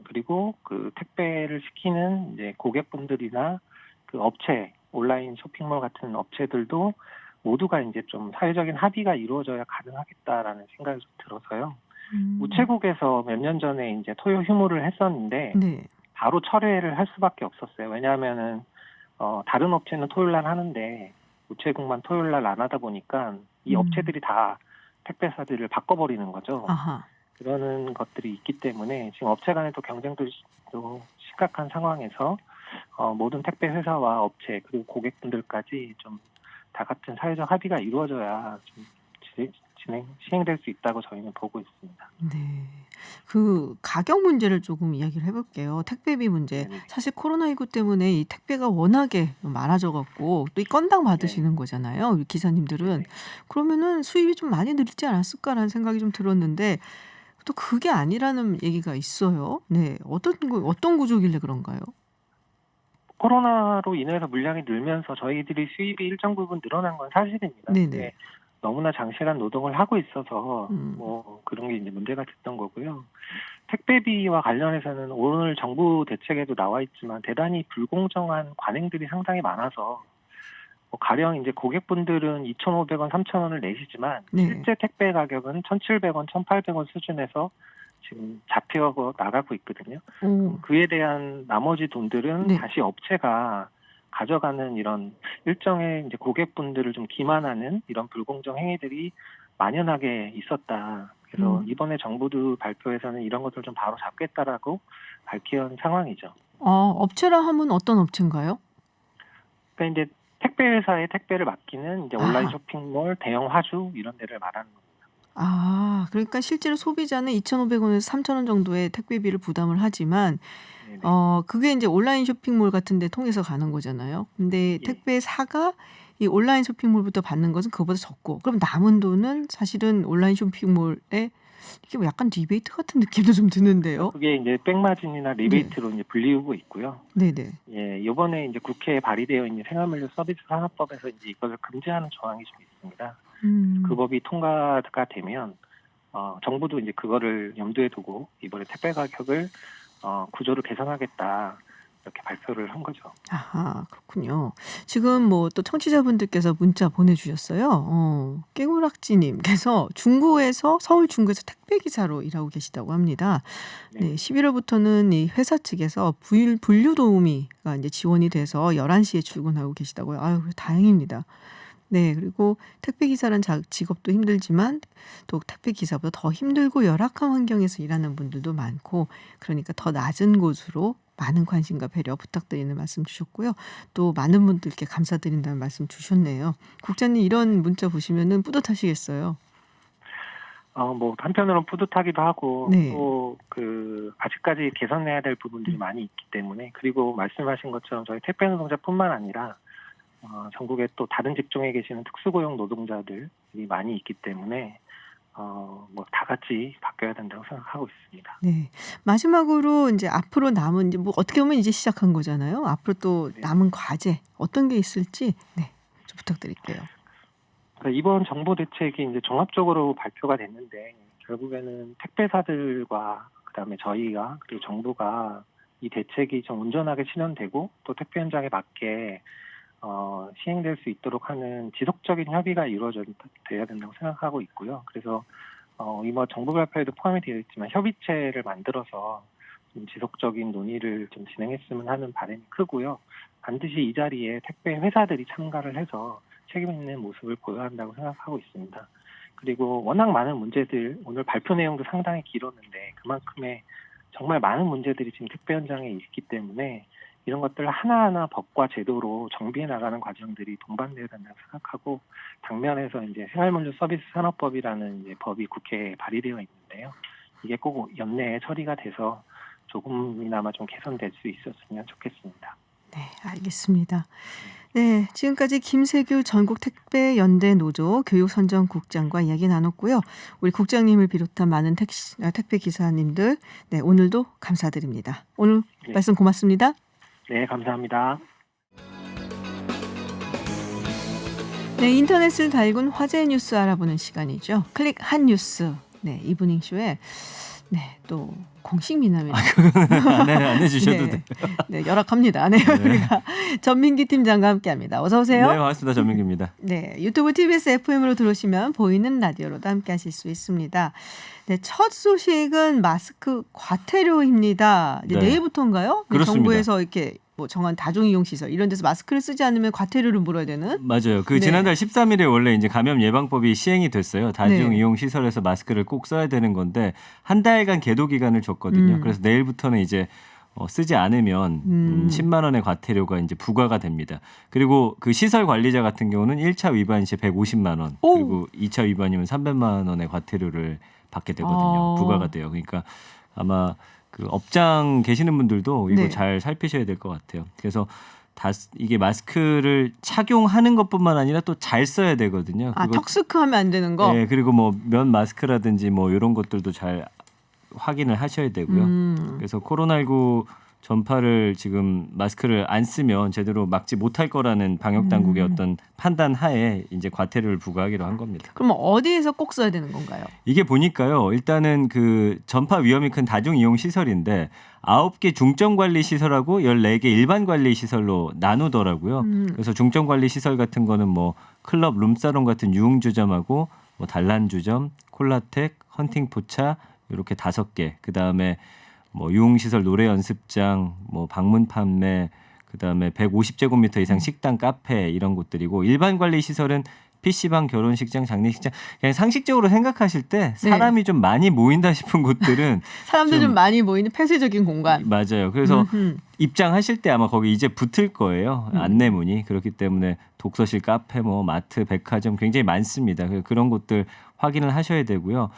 그리고 그 택배를 시키는 이제 고객분들이나 그 업체, 온라인 쇼핑몰 같은 업체들도 모두가 이제 좀 사회적인 합의가 이루어져야 가능하겠다라는 생각이 좀 들어서요. 우체국에서 몇 년 전에 이제 토요 휴무를 했었는데 네. 바로 철회를 할 수밖에 없었어요. 왜냐하면은 다른 업체는 토요일 날 하는데 우체국만 토요일 날 안 하다 보니까 이 업체들이 다 택배사들을 바꿔버리는 거죠. 그러는 것들이 있기 때문에 지금 업체 간의 또 경쟁도 또 심각한 상황에서 모든 택배 회사와 업체 그리고 고객분들까지 좀 다 같은 사회적 합의가 이루어져야 좀 시행될 수 있다고 저희는 보고 있습니다. 네. 그 가격 문제를 조금 이야기를 해볼게요. 택배비 문제. 네네. 사실 코로나19 때문에 이 택배가 워낙에 많아져 갖고 또 이 건당 받으시는 거잖아요. 우리 기사님들은. 네네. 그러면은 수입이 좀 많이 늘지 않았을까라는 생각이 좀 들었는데 또 그게 아니라는 얘기가 있어요. 네. 어떤 구조길래 그런가요? 코로나로 인해서 물량이 늘면서 저희들이 수입이 일정 부분 늘어난 건 사실입니다. 네네. 근데 너무나 장시간 노동을 하고 있어서 뭐 그런 게 이제 문제가 됐던 거고요. 택배비와 관련해서는 오늘 정부 대책에도 나와 있지만 대단히 불공정한 관행들이 상당히 많아서 뭐 가령 이제 고객분들은 2,500원, 3,000원을 내시지만 실제 택배 가격은 1,700원, 1,800원 수준에서 지금 잡혀 나가고 있거든요. 그에 대한 나머지 돈들은 다시 업체가 가져가는 이런 일정의 이제 고객분들을 좀 기만하는 이런 불공정 행위들이 만연하게 있었다. 그래서 이번에 정부도 발표에서는 이런 것들 좀 바로 잡겠다라고 밝힌 상황이죠. 업체라 하면 어떤 업체인가요? 그러니까 이제 택배 회사에 택배를 맡기는 이제 온라인 쇼핑몰, 대형 화주 이런 데를 말하는 겁니다. 그러니까 실제로 소비자는 2,500원에서 3,000원 정도의 택배비를 부담을 하지만 네네. 그게 이제 온라인 쇼핑몰 같은 데 통해서 가는 거잖아요. 근데 예. 택배사가 이 온라인 쇼핑몰부터 받는 것은 그거보다 적고 그럼 남은 돈은 사실은 온라인 쇼핑몰에 이게 뭐 약간 리베이트 같은 느낌도 좀 드는데요. 그게 이제 백마진이나 리베이트로 이제 분리우고 있고요. 네네. 예, 이번에 이제 국회에 발의되어 있는 생활물류 서비스 산업법에서 이제 이것을 금지하는 조항이 좀 있습니다. 그 법이 통과가 되면 정부도 이제 그거를 염두에 두고 이번에 택배 가격을 구조를 개선하겠다 이렇게 발표를 한 거죠. 아하, 그렇군요. 지금 뭐 또 청취자분들께서 문자 보내주셨어요. 깨구락지님께서 서울 중구에서 택배 기사로 일하고 계시다고 합니다. 네, 11월부터는 이 회사 측에서 분류 도우미가 이제 지원이 돼서 11시에 출근하고 계시다고요. 아유, 다행입니다. 네, 그리고 택배 기사란 직업도 힘들지만 또 택배 기사보다 더 힘들고 열악한 환경에서 일하는 분들도 많고 그러니까 더 낮은 곳으로 많은 관심과 배려 부탁드리는 말씀 주셨고요. 또 많은 분들께 감사드린다는 말씀 주셨네요. 국장님 이런 문자 보시면은 뿌듯하시겠어요. 뭐 한편으로는 뿌듯하기도 하고 네. 또 아직까지 개선해야 될 부분들이 많이 있기 때문에 그리고 말씀하신 것처럼 저희 택배 노동자뿐만 아니라 전국에 또 다른 직종에 계시는 특수고용 노동자들이 많이 있기 때문에 뭐 다 같이 바뀌어야 된다고 생각하고 있습니다. 네. 마지막으로 이제 앞으로 남은 이제 뭐 어떻게 보면 이제 시작한 거잖아요. 앞으로 또 남은 과제 어떤 게 있을지 좀 부탁드릴게요. 그러니까 이번 정부 대책이 이제 종합적으로 발표가 됐는데 결국에는 택배사들과 그다음에 저희가 그리고 정부가 이 대책이 좀 온전하게 실현되고 또 택배 현장에 맞게 시행될 수 있도록 하는 지속적인 협의가 이루어져야 된다고 생각하고 있고요. 그래서 이번 정부 발표에도 포함이 되어 있지만 협의체를 만들어서 좀 지속적인 논의를 좀 진행했으면 하는 바람이 크고요. 반드시 이 자리에 택배 회사들이 참가를 해서 책임 있는 모습을 보여야 한다고 생각하고 있습니다. 그리고 워낙 많은 문제들, 오늘 발표 내용도 상당히 길었는데 그만큼의 정말 많은 문제들이 지금 택배 현장에 있기 때문에 이런 것들을 하나하나 법과 제도로 정비해 나가는 과정들이 동반되어야 된다고 생각하고 당면에서 이제 생활물류 서비스 산업법이라는 이제 법이 국회에 발의되어 있는데요. 이게 꼭 연내에 처리가 돼서 조금이나마 좀 개선될 수 있었으면 좋겠습니다. 네, 알겠습니다. 네, 지금까지 김세규 전국택배연대 노조 교육선정국장과 이야기 나눴고요. 우리 국장님을 비롯한 많은 택배 기사님들, 오늘도 감사드립니다. 오늘 말씀 고맙습니다. 네, 감사합니다. 네, 인터넷을 달군 화제 뉴스 알아보는 시간이죠. 클릭 한 뉴스. 네, 이브닝쇼에 또 공식 미남이 안 해주셔도 돼요. 네, 열악합니다. 네, 우리가 전민기 팀장과 함께합니다. 어서 오세요. 네, 반갑습니다. 전민기입니다. 네, 유튜브 TBS FM으로 들어오시면 보이는 라디오로도 함께하실 수 있습니다. 네, 첫 소식은 마스크 과태료입니다. 이제 내일부터인가요? 그렇습니다. 정부에서 이렇게 뭐 정한 다중이용 시설 이런 데서 마스크를 쓰지 않으면 과태료를 물어야 되는? 맞아요. 지난달 13일에 원래 이제 감염 예방법이 시행이 됐어요. 다중이용 시설에서 마스크를 꼭 써야 되는 건데 한 달간 계도 기간을 줬거든요. 그래서 내일부터는 이제 쓰지 않으면 10만 원의 과태료가 이제 부과가 됩니다. 그리고 그 시설 관리자 같은 경우는 1차 위반 시 150만 원, 그리고 2차 위반이면 300만 원의 과태료를 받게 되거든요. 부과가 돼요. 그러니까 아마 그 업장 계시는 분들도 이거 잘 살피셔야 될 것 같아요. 그래서 이게 마스크를 착용하는 것뿐만 아니라 또 잘 써야 되거든요. 턱스크 하면 안 되는 거? 네, 그리고 뭐 면 마스크라든지 뭐 이런 것들도 잘 확인을 하셔야 되고요. 그래서 코로나19 전파를 지금 마스크를 안 쓰면 제대로 막지 못할 거라는 방역 당국의 어떤 판단 하에 이제 과태료를 부과하기로 한 겁니다. 그럼 어디에서 꼭 써야 되는 건가요? 이게 보니까요. 일단은 그 전파 위험이 큰 다중 이용 시설인데 9개 중점 관리 시설하고 14개 일반 관리 시설로 나누더라고요. 그래서 중점 관리 시설 같은 거는 뭐 클럽, 룸사롱 같은 유흥주점하고 뭐 단란주점, 콜라텍, 헌팅포차 이렇게 5개. 그다음에 뭐 유흥시설, 노래 연습장, 뭐 방문 판매, 그다음에 150제곱미터 이상 식당, 카페 이런 곳들이고 일반 관리 시설은 PC방, 결혼식장, 장례식장 그냥 상식적으로 생각하실 때 사람이 좀 많이 모인다 싶은 곳들은 사람들 좀 많이 모이는 폐쇄적인 공간. 맞아요. 그래서 입장하실 때 아마 거기 이제 붙을 거예요. 안내문이. 그렇기 때문에 독서실, 카페, 뭐 마트, 백화점 굉장히 많습니다. 그런 곳들 확인을 하셔야 되고요.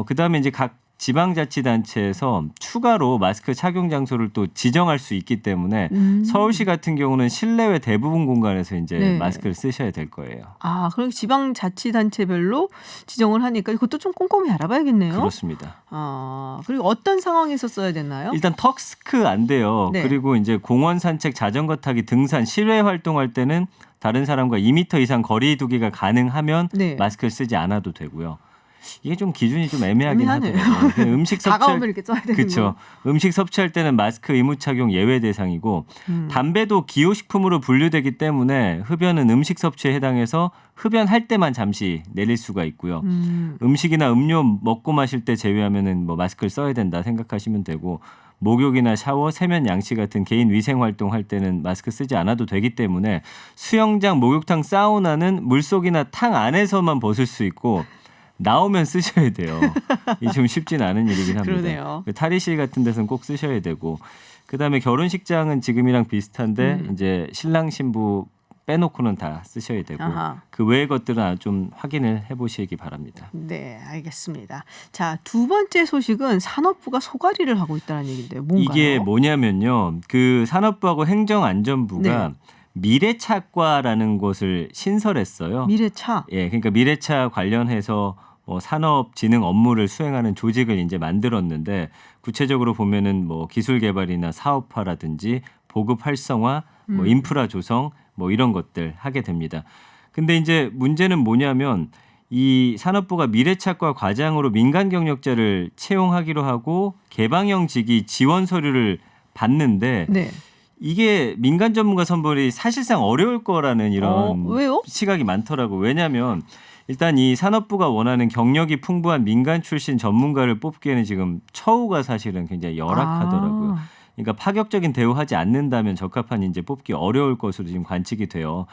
그다음에 이제 각 지방자치단체에서 추가로 마스크 착용 장소를 또 지정할 수 있기 때문에 서울시 같은 경우는 실내외 대부분 공간에서 이제 네. 마스크를 쓰셔야 될 거예요. 아, 그럼 지방자치단체별로 지정을 하니까 이것도 좀 꼼꼼히 알아봐야겠네요. 그렇습니다. 아, 그리고 어떤 상황에서 써야 되나요? 일단 턱스크 안 돼요. 네. 그리고 이제 공원 산책, 자전거 타기, 등산, 실외 활동할 때는 다른 사람과 2m 이상 거리 두기가 가능하면 네. 마스크를 쓰지 않아도 되고요. 이게 좀 기준이 좀 애매하긴 애매하네요. 하더라고요. 음식 다가오면 섭취할 이렇게 써야 되는 그렇죠. 음식 섭취할 때는 마스크 의무 착용 예외 대상이고 담배도 기호식품으로 분류되기 때문에 흡연은 음식 섭취에 해당해서 흡연할 때만 잠시 내릴 수가 있고요. 음식이나 음료 먹고 마실 때 제외하면은 뭐 마스크를 써야 된다 생각하시면 되고 목욕이나 샤워, 세면 양치 같은 개인 위생 활동할 때는 마스크 쓰지 않아도 되기 때문에 수영장, 목욕탕, 사우나는 물속이나 탕 안에서만 벗을 수 있고 나오면 쓰셔야 돼요. 이게 좀 쉽진 않은 일이긴 합니다. 그러네요. 탈의실 같은 데서는 꼭 쓰셔야 되고 그다음에 결혼식장은 지금이랑 비슷한데 이제 신랑 신부 빼놓고는 다 쓰셔야 되고 아하. 그 외의 것들은 좀 확인을 해보시기 바랍니다. 네, 알겠습니다. 자, 두 번째 소식은 산업부가 소가리를 하고 있다는 얘기인데요. 뭔가요? 이게 뭐냐면요. 그 산업부하고 행정안전부가 네. 미래차과라는 곳을 신설했어요. 미래차. 예, 그러니까 미래차 관련해서 뭐 산업 진흥 업무를 수행하는 조직을 이제 만들었는데 구체적으로 보면은 뭐 기술 개발이나 사업화라든지 보급 활성화, 뭐 인프라 조성 뭐 이런 것들 하게 됩니다. 근데 이제 문제는 뭐냐면 이 산업부가 미래차과 과장으로 민간 경력자를 채용하기로 하고 개방형 직위 지원 서류를 받는데 네. 이게 민간 전문가 선발이 사실상 어려울 거라는 이런 왜요? 시각이 많더라고. 왜냐하면 일단 이 산업부가 원하는 경력이 풍부한 민간 출신 전문가를 뽑기에는 지금 처우가 사실은 굉장히 열악하더라고요. 아. 그러니까 파격적인 대우하지 않는다면 적합한 인재 뽑기 어려울 것으로 지금 관측이 돼요.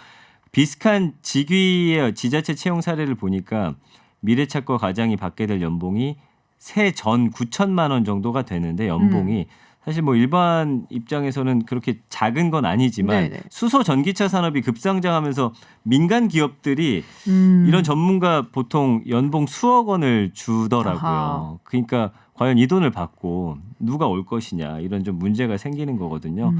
비슷한 직위의 지자체 채용 사례를 보니까 미래차과 과장이 받게 될 연봉이 세전 9천만 원 정도가 되는데 연봉이 사실 뭐 일반 입장에서는 그렇게 작은 건 아니지만 네네. 수소 전기차 산업이 급성장하면서 민간 기업들이 이런 전문가 보통 연봉 수억 원을 주더라고요. 아하. 그러니까 과연 이 돈을 받고 누가 올 것이냐 이런 좀 문제가 생기는 거거든요.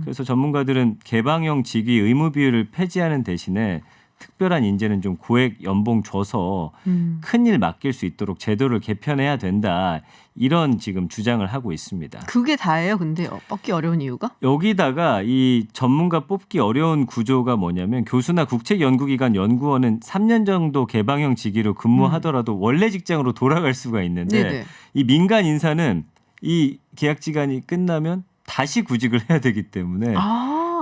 그래서 전문가들은 개방형 직위 의무 비율을 폐지하는 대신에 특별한 인재는 좀 고액 연봉 줘서 큰일 맡길 수 있도록 제도를 개편해야 된다. 이런 지금 주장을 하고 있습니다. 그게 다예요. 근데 뽑기 어려운 이유가? 여기다가 이 전문가 뽑기 어려운 구조가 뭐냐면 교수나 국책연구기관 연구원은 3년 정도 개방형 직위로 근무하더라도 원래 직장으로 돌아갈 수가 있는데 네네. 이 민간 인사는 이 계약 기간이 끝나면 다시 구직을 해야 되기 때문에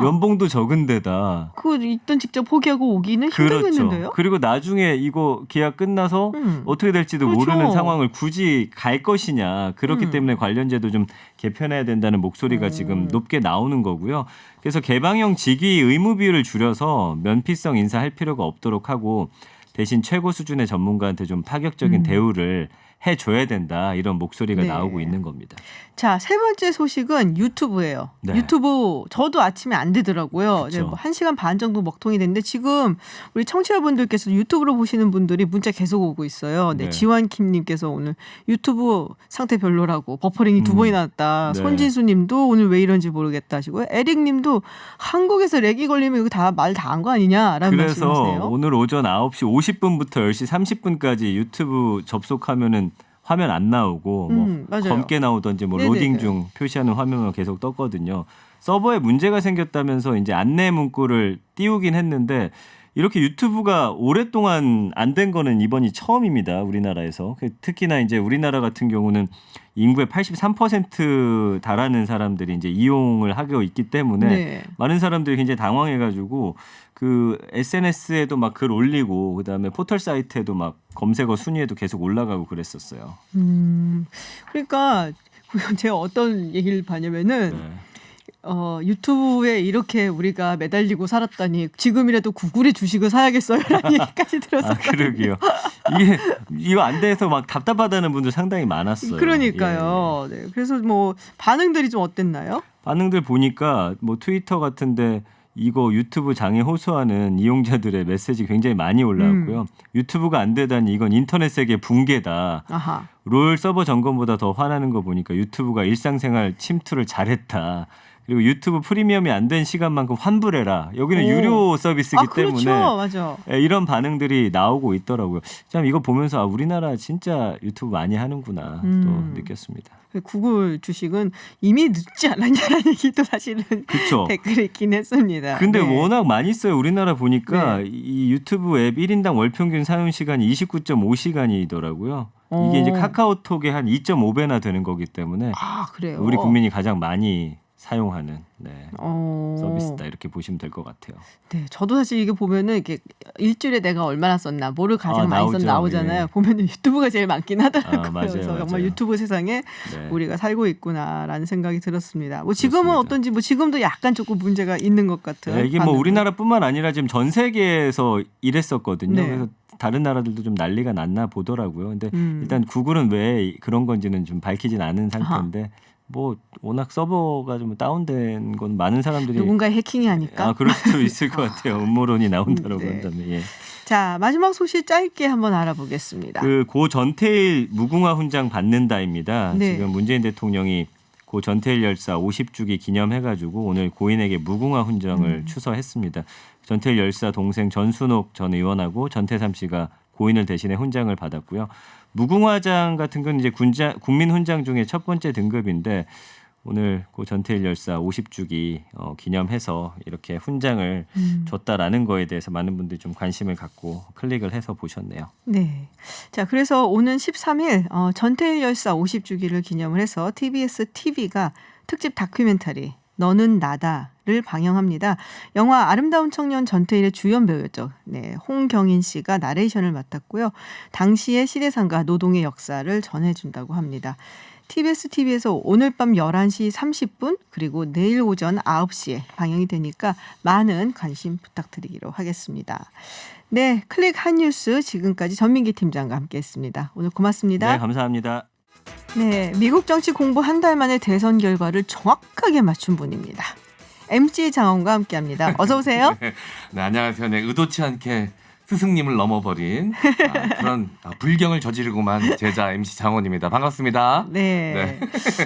연봉도 적은 데다 그 있던 직접 포기하고 오기는 힘들겠는데요? 그렇죠. 그리고 나중에 이거 계약 끝나서 어떻게 될지도 그렇죠. 모르는 상황을 굳이 갈 것이냐. 그렇기 때문에 관련제도 좀 개편해야 된다는 목소리가 지금 높게 나오는 거고요. 그래서 개방형 직위 의무 비율을 줄여서 면피성 인사할 필요가 없도록 하고 대신 최고 수준의 전문가한테 좀 파격적인 대우를 해줘야 된다. 이런 목소리가 네. 나오고 있는 겁니다. 자, 세 번째 소식은 유튜브예요. 네. 유튜브 저도 아침에 안 되더라고요. 이제 그쵸. 뭐 1시간 반 정도 먹통이 됐는데 지금 우리 청취자분들께서 유튜브로 보시는 분들이 문자 계속 오고 있어요. 네, 네. 지완킴님께서 오늘 유튜브 상태 별로라고 버퍼링이 두 번이나 났다. 네. 손진수님도 오늘 왜 이런지 모르겠다 하시고요. 에릭님도 한국에서 렉이 걸리면 이거 다 말 다 한 거 아니냐라는 그래서 말씀하세요. 오늘 오전 9시 50분부터 10시 30분까지 유튜브 접속하면은 화면 안 나오고 뭐 맞아요. 검게 나오던지 뭐 네네네. 로딩 중 표시하는 화면만 계속 떴거든요. 서버에 문제가 생겼다면서 이제 안내 문구를 띄우긴 했는데 이렇게 유튜브가 오랫동안 안 된 거는 이번이 처음입니다. 우리나라에서. 특히나 이제 우리나라 같은 경우는 인구의 83% 달하는 사람들이 이제 이용을 하고 있기 때문에 네. 많은 사람들이 굉장히 당황해가지고 그 SNS에도 막 글 올리고 그다음에 포털 사이트에도 막 검색어 순위에도 계속 올라가고 그랬었어요. 그러니까 제가 어떤 얘기를 봤냐면은 네. 유튜브에 이렇게 우리가 매달리고 살았다니 지금이라도 구글의 주식을 사야겠어요라는 얘기까지 들었었거든요. 그러게요. 이거 안 돼서 막 답답하다는 분들 상당히 많았어요. 그러니까요. 네. 그래서 뭐 반응들이 좀 어땠나요? 반응들 보니까 뭐 트위터 같은데 이거 유튜브 장애 호소하는 이용자들의 메시지 굉장히 많이 올라왔고요. 유튜브가 안 되다니 이건 인터넷 세계 붕괴다. 아하. 롤 서버 점검보다 더 화나는 거 보니까 유튜브가 일상생활 침투를 잘했다. 그리고 유튜브 프리미엄이 안 된 시간만큼 환불해라. 여기는 유료 서비스이기 때문에 그렇죠. 맞아. 이런 반응들이 나오고 있더라고요. 참 이거 보면서 우리나라 진짜 유튜브 많이 하는구나 또 느꼈습니다. 구글 주식은 이미 늦지 않았냐라는 얘기도 사실은 그쵸? 댓글에 있긴 했습니다. 근데 네. 워낙 많이 써요. 우리나라 보니까 네. 이 유튜브 앱 1인당 월 평균 사용 시간이 29.5시간이더라고요. 이게 이제 카카오톡의 한 2.5배나 되는 거기 때문에 그래요. 우리 국민이 가장 많이 사용하는 서비스다 이렇게 보시면 될 것 같아요. 네, 저도 사실 이게 보면은 이게 일주일에 내가 얼마나 썼나, 뭐를 가장 많이 나오죠. 썼나 나오잖아요. 예. 보면은 유튜브가 제일 많긴 하더라고요. 맞아요, 그래서 정말 맞아요. 유튜브 세상에 네. 우리가 살고 있구나라는 생각이 들었습니다. 뭐 지금은 그렇습니다. 어떤지 뭐 지금도 약간 조금 문제가 있는 것 같은. 네, 이게 뭐 우리나라뿐만 아니라 지금 전 세계에서 이랬었거든요. 네. 그래서 다른 나라들도 좀 난리가 났나 보더라고요. 근데 음. 일단 구글은 왜 그런 건지는 좀 밝히진 않은 상태인데 뭐 워낙 서버가 좀 다운된 건 많은 사람들이 누군가의 해킹이 아닐까? 그럴 수도 있을 것 같아요. 음모론이 나온다고 네. 한다면. 예. 자, 마지막 소식 짧게 한번 알아보겠습니다. 고 전태일 무궁화 훈장 받는다입니다. 네. 지금 문재인 대통령이 고 전태일 열사 50주기 기념해가지고 오늘 고인에게 무궁화 훈장을 추서했습니다. 전태일 열사 동생 전순옥 전 의원하고 전태삼 씨가 고인을 대신해 훈장을 받았고요. 무궁화장 같은 건 이제 국민 훈장 중에 첫 번째 등급인데 오늘 고 전태일 열사 50주기 기념해서 이렇게 훈장을 줬다라는 거에 대해서 많은 분들이 좀 관심을 갖고 클릭을 해서 보셨네요. 네. 자, 그래서 오는 13일 전태일 열사 50주기를 기념을 해서 TBS TV가 특집 다큐멘터리 너는 나다를 방영합니다. 영화 아름다운 청년 전태일의 주연 배우였죠. 네, 홍경인 씨가 나레이션을 맡았고요. 당시의 시대상과 노동의 역사를 전해준다고 합니다. TBS TV에서 오늘 밤 11시 30분 그리고 내일 오전 9시에 방영이 되니까 많은 관심 부탁드리기로 하겠습니다. 네, 클릭 한뉴스 지금까지 전민기 팀장과 함께했습니다. 오늘 고맙습니다. 네, 감사합니다. 네, 미국 정치 공부 한 달 만에 대선 결과를 정확하게 맞춘 분입니다. MC 장원과 함께합니다. 어서 오세요. 네, 안녕하세요. 네, 의도치 않게 스승님을 넘어버린 그런 불경을 저지르고만 제자 MC 장원입니다. 반갑습니다. 네.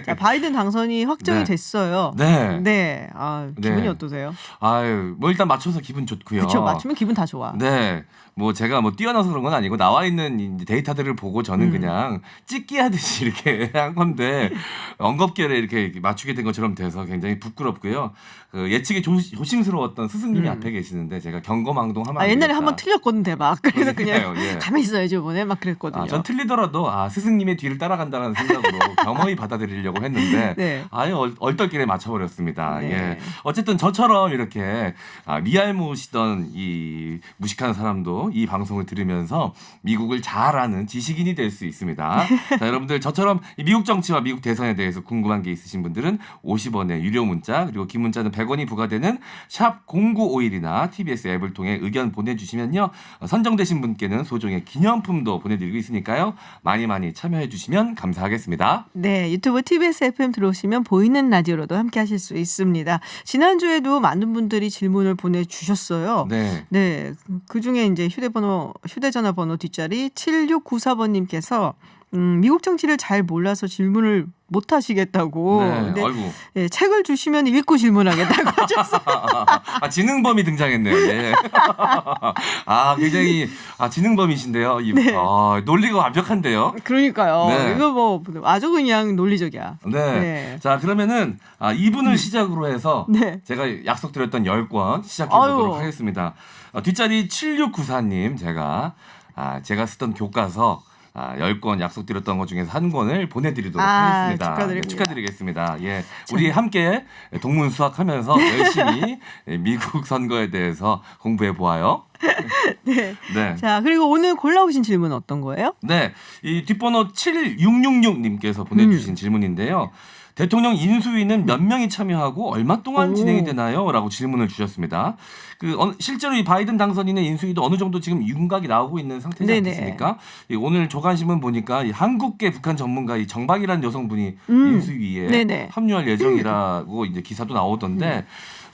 자, 바이든 당선이 확정이 네. 됐어요. 네. 네. 기분이 네. 어떠세요? 아유, 뭐 일단 맞춰서 기분 좋고요. 그렇죠. 맞추면 기분 다 좋아. 네. 뭐 제가 뭐 뛰어나서 그런 건 아니고 나와 있는 이제 데이터들을 보고 저는 그냥 찍기 하듯이 이렇게 한 건데 엉겁결에 이렇게 맞추게 된 것처럼 돼서 굉장히 부끄럽고요. 그 예측이 조심스러웠던 스승님이 앞에 계시는데 제가 경거망동하면 안 옛날에 되겠다. 한번 틀렸거든 대박. 그래서 그냥 그러니까요, 예. 가만히 있어야지 이번에 막 그랬거든요. 전 틀리더라도 스승님의 뒤를 따라간다는 생각으로 겸허히 받아들이려고 했는데 네. 아예 얼떨결에 맞춰버렸습니다. 네. 예. 어쨌든 저처럼 이렇게 미알무시던 이 무식한 사람도 이 방송을 들으면서 미국을 잘 아는 지식인이 될 수 있습니다. 자, 여러분들 저처럼 미국 정치와 미국 대선에 대해서 궁금한 게 있으신 분들은 50원의 유료 문자 그리고 긴 문자는 100원이 부과되는 샵 0951이나 TBS 앱을 통해 의견 보내주시면요. 선정되신 분께는 소정의 기념품도 보내드리고 있으니까요. 많이 많이 참여해 주시면 감사하겠습니다. 네, 유튜브 TBS FM 들어오시면 보이는 라디오로도 함께 하실 수 있습니다. 지난주에도 많은 분들이 질문을 보내주셨어요. 네. 네, 그중에 이제 휴대전화 번호 뒷자리 7694번님께서 미국 정치를 잘 몰라서 질문을 못 하시겠다고. 네. 근데 아이고. 네, 책을 주시면 읽고 질문하겠다고 하셨어요. 지능범이 등장했네요. 네. 굉장히 지능범이신데요. 네. 논리가 완벽한데요. 그러니까요. 네. 이거 뭐 아주 그냥 논리적이야. 네. 네. 자, 그러면은 2분을 시작으로 해서 네. 제가 약속드렸던 10권 시작해 보도록 하겠습니다. 뒷자리 7694님 제가 쓰던 교과서 10권 약속드렸던 것 중에서 한 권을 보내드리도록 하겠습니다. 축하드립니다. 네, 축하드리겠습니다. 예, 우리 함께 동문수학하면서 열심히 미국 선거에 대해서 공부해 보아요. 네. 네. 자, 그리고 오늘 골라오신 질문은 어떤 거예요? 네, 이 뒷번호 7666님께서 보내주신 질문인데요. 대통령 인수위는 몇 명이 참여하고 얼마 동안 오. 진행이 되나요? 라고 질문을 주셨습니다. 실제로 이 바이든 당선인의 인수위도 어느 정도 지금 윤곽이 나오고 있는 상태지 네네. 않겠습니까? 오늘 조간신문 보니까 이 한국계 북한 전문가 이 정박이라는 여성분이 인수위에 네네. 합류할 예정이라고 이제 기사도 나오던데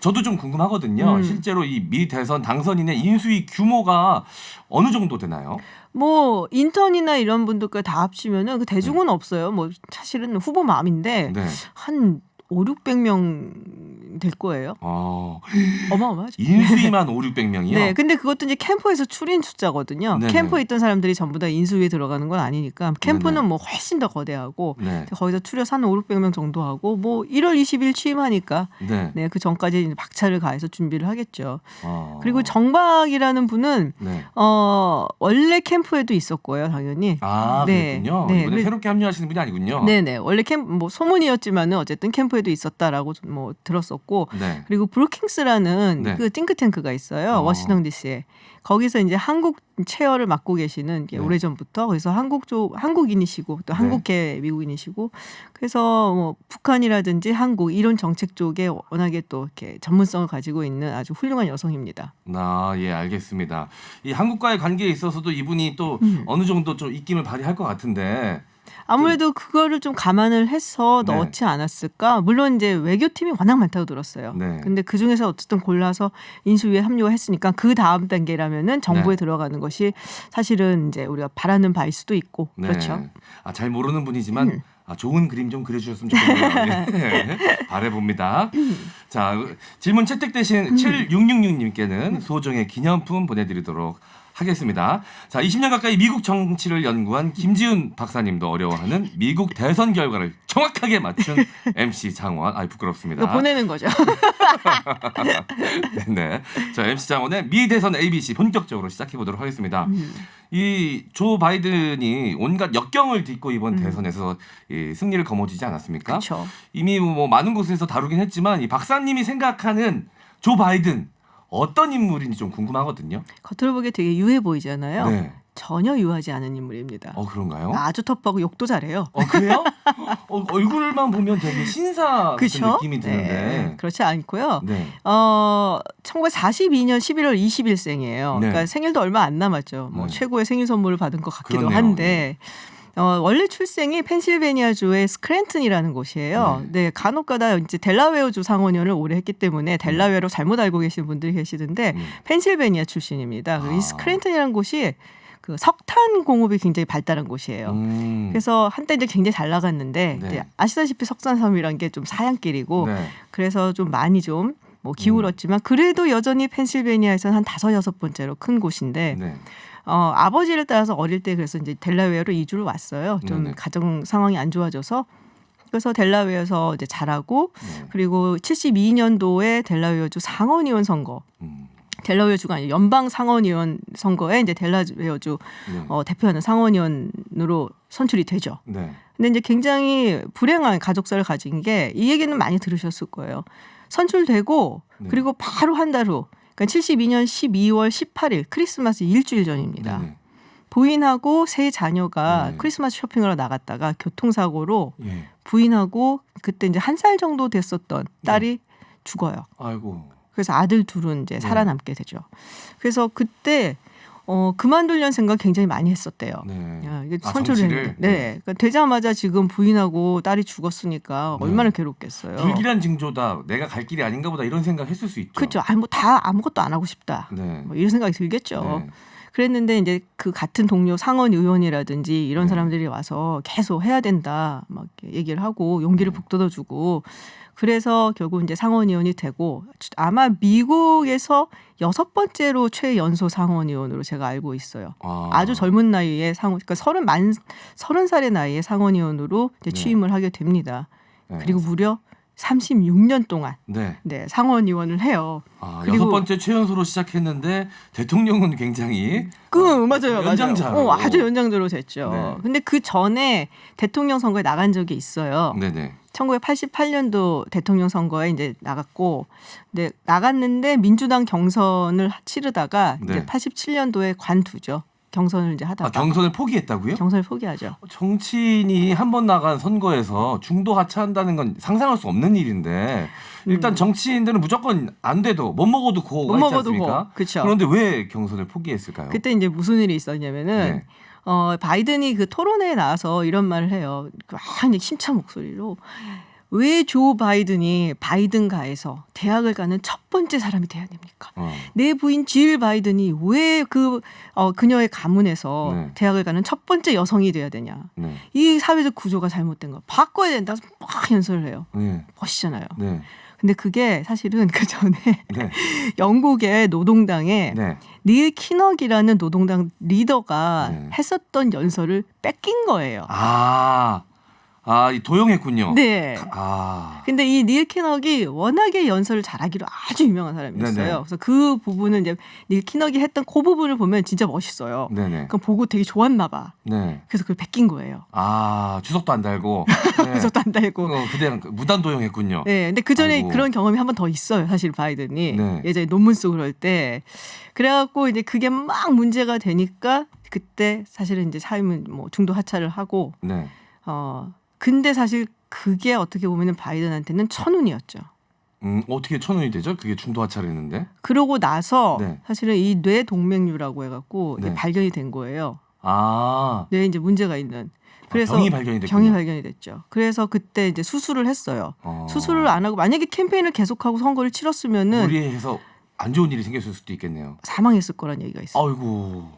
저도 좀 궁금하거든요. 실제로 이 미 대선 당선인의 인수위 규모가 어느 정도 되나요? 뭐 인턴이나 이런 분들과 다 합치면은 그 대중은 없어요. 뭐 사실은 후보 마음인데 네. 한 500~600명 될 거예요. 어마어마하죠. 인수위만 500~600명이요? 네, 근데 그것도 이제 캠프에서 추린 숫자거든요. 네네. 캠프에 있던 사람들이 전부 다 인수위에 들어가는 건 아니니까 캠프는 네네. 뭐 훨씬 더 거대하고 네. 거기서 추려서 한 500~600명 정도 하고 뭐 1월 20일 취임하니까 네. 네, 그 전까지 이제 박차를 가해서 준비를 하겠죠. 어. 그리고 정박이라는 분은 네. 원래 캠프에도 있었고요, 당연히. 아, 네. 그랬군요. 네. 이번에 새롭게 합류하시는 분이 아니군요. 네네. 원래 뭐 소문이었지만은 어쨌든 캠프에도 있었다라고 뭐 들었었고, 네. 그리고 브루킹스라는 네. 그 띵크탱크가 있어요. 워싱턴 D.C.에. 거기서 이제 한국 체어를 맡고 계시는 게 네. 오래전부터 그래서 한국인이시고 또 네. 한국계 미국인이시고 그래서 뭐 북한이라든지 한국 이런 정책 쪽에 워낙에 또 이렇게 전문성을 가지고 있는 아주 훌륭한 여성입니다. 예, 알겠습니다. 이 한국과의 관계에 있어서도 이분이 또 어느 정도 좀 입김을 발휘할 것 같은데. 아무래도 그거를 좀 감안을 해서 네. 넣지 않았을까? 물론 이제 외교팀이 워낙 많다고 들었어요. 네. 근데 그 중에서 어쨌든 골라서 인수위에 합류가 했으니까 그 다음 단계라면은 정부에 네. 들어가는 것이 사실은 이제 우리가 바라는 바일 수도 있고 네. 그렇죠. 잘 모르는 분이지만 좋은 그림 좀 그려주셨으면 좋겠네요. 네. 바라봅니다. 자, 질문 채택되신 7666님께는 소정의 기념품 보내드리도록 하겠습니다. 자, 20년 가까이 미국 정치를 연구한 김지훈 박사님도 어려워하는 미국 대선 결과를 정확하게 맞춘 MC 장원. 부끄럽습니다. 이거 보내는 거죠. 네. 자, MC 장원의 미 대선 ABC 본격적으로 시작해 보도록 하겠습니다. 이 조 바이든이 온갖 역경을 딛고 이번 대선에서 이 승리를 거머쥐지 않았습니까? 그렇죠. 이미 뭐 많은 곳에서 다루긴 했지만 이 박사님이 생각하는 조 바이든 어떤 인물인지 좀 궁금하거든요. 겉으로 보기에 되게 유해 보이잖아요. 네. 전혀 유하지 않은 인물입니다. 그런가요? 아주 터프하고 욕도 잘해요. 그래요? 얼굴만 보면 되게 신사 같은 그렇죠? 느낌이 드는데. 네, 그렇지 않고요. 네. 1942년 11월 20일생이에요. 네. 그러니까 생일도 얼마 안 남았죠. 뭐 네. 최고의 생일 선물을 받은 것 같기도 그렇네요. 한데 원래 출생이 펜실베니아주의 스크랜튼이라는 곳이에요. 네, 간혹가다 이제 델라웨어주 상원의원을 오래 했기 때문에 델라웨어로 잘못 알고 계시는 분들이 계시던데 펜실베니아 출신입니다. 이 스크랜튼이라는 곳이 그 석탄 공업이 굉장히 발달한 곳이에요. 그래서 한때 이제 굉장히 잘 나갔는데 네. 이제 아시다시피 석탄섬이란 게 좀 사양길이고 네. 그래서 좀 많이 좀 뭐 기울었지만 그래도 여전히 펜실베니아에서는 한 5~6번째로 큰 곳인데 네. 아버지를 따라서 어릴 때 그래서 이제 델라웨어로 이주를 왔어요. 좀 네네. 가정 상황이 안 좋아져서 그래서 델라웨어에서 이제 자라고 네. 그리고 72년도에 델라웨어주 상원의원 선거 델라웨어주가 아니라 연방 상원의원 선거에 이제 델라웨어주 네. 대표하는 상원의원으로 선출이 되죠. 네. 근데 이제 굉장히 불행한 가족사를 가진 게 이 얘기는 많이 들으셨을 거예요. 선출되고 네. 그리고 바로 한 달 후, 그러니까 72년 12월 18일 크리스마스 일주일 전입니다. 네네. 부인하고 세 자녀가 네. 크리스마스 쇼핑하러 나갔다가 교통사고로 예. 부인하고 그때 이제 1살 정도 됐었던 딸이 죽어요. 아이고. 그래서 아들 둘은 이제 살아남게 되죠. 그래서 그때 그만두려는 생각 굉장히 많이 했었대요. 네. 야, 이게 선출을 정치를? 했는데. 네. 그러니까 되자마자 지금 부인하고 딸이 죽었으니까 네. 얼마나 괴롭겠어요. 불길한 징조다. 내가 갈 길이 아닌가 보다 이런 생각 했을 수 있죠. 그렇죠. 뭐 다 아무것도 안 하고 싶다. 네. 뭐 이런 생각이 들겠죠. 네. 그랬는데 이제 그 같은 동료 상원 의원이라든지 이런 네. 사람들이 와서 계속 해야 된다 막 이렇게 얘기를 하고 용기를 네. 북돋아주고 그래서 결국 이제 상원 의원이 되고 아마 미국에서 6번째로 최연소 상원 의원으로 제가 알고 있어요. 아주 젊은 나이에 그러니까 30살의 나이에 상원 의원으로 이제 네. 취임을 하게 됩니다. 네. 그리고 무려 36년 동안 네. 상원 의원을 해요. 그리고 6번째 최연소로 시작했는데 대통령은 굉장히 맞아요. 연장자로. 아주 연장자로 됐죠. 네. 근데 그 전에 대통령 선거에 나간 적이 있어요. 네네. 1988년도 대통령 선거에 이제 나갔고, 나갔는데 민주당 경선을 치르다가 네. 이제 87년도에 관두죠. 경선을 이제 하다가 경선을 포기했다고요? 경선을 포기하죠. 정치인이 한 번 나간 선거에서 중도 하차한다는 건 상상할 수 없는 일인데 일단 정치인들은 무조건 안 돼도 못 먹어도 고가 있지 않습니까? 그렇죠. 그런데 왜 경선을 포기했을까요? 그때 이제 무슨 일이 있었냐면은 바이든이 그 토론회에 나와서 이런 말을 해요. 굉장히 심찬 목소리로 왜 조 바이든이 바이든가에서 대학을 가는 첫 번째 사람이 돼야 됩니까? 내 부인 질 바이든이 왜 그녀의 가문에서 네. 대학을 가는 첫 번째 여성이 돼야 되냐? 네. 이 사회적 구조가 잘못된 거 바꿔야 된다. 막 연설을 해요. 네. 멋있잖아요. 네. 근데 그게 사실은 그 전에 네. 영국의 노동당에 네. 닐 키너기라는 노동당 리더가 네. 했었던 연설을 뺏긴 거예요. 이 도용했군요. 네. 아. 근데 이 닐 키너기 워낙에 연설을 잘하기로 아주 유명한 사람이었어요. 네네. 그래서 그 부분은 이제 닐 키너기 했던 그 부분을 보면 진짜 멋있어요. 네네. 그럼 보고 되게 좋았나 봐. 네. 그래서 그걸 뺏긴 거예요. 주석도 안 달고. 네. 그래서 안 달고. 그대로 무단 도용했군요. 네, 근데 그 전에 아이고. 그런 경험이 한 번 더 있어요. 사실 바이든이 네. 예전에 논문 쓰고 그럴 때, 그래갖고 이제 그게 막 문제가 되니까 그때 사실은 이제 삶은 뭐 중도 하차를 하고, 네. 근데 사실 그게 어떻게 보면은 바이든한테는 천운이었죠. 어떻게 천운이 되죠? 그게 중도 하차를 했는데. 그러고 나서 네. 사실은 이 뇌 동맥류라고 해갖고 네. 이게 발견이 된 거예요. 아. 뇌에 이제 문제가 있는. 그래서 병이 발견이 됐군요. 병이 발견이 됐죠. 그래서 그때 이제 수술을 했어요. 수술을 안 하고 만약에 캠페인을 계속하고 선거를 치렀으면은 무리해서 안 좋은 일이 생겼을 수도 있겠네요. 사망했을 거란 얘기가 있어요. 아이고.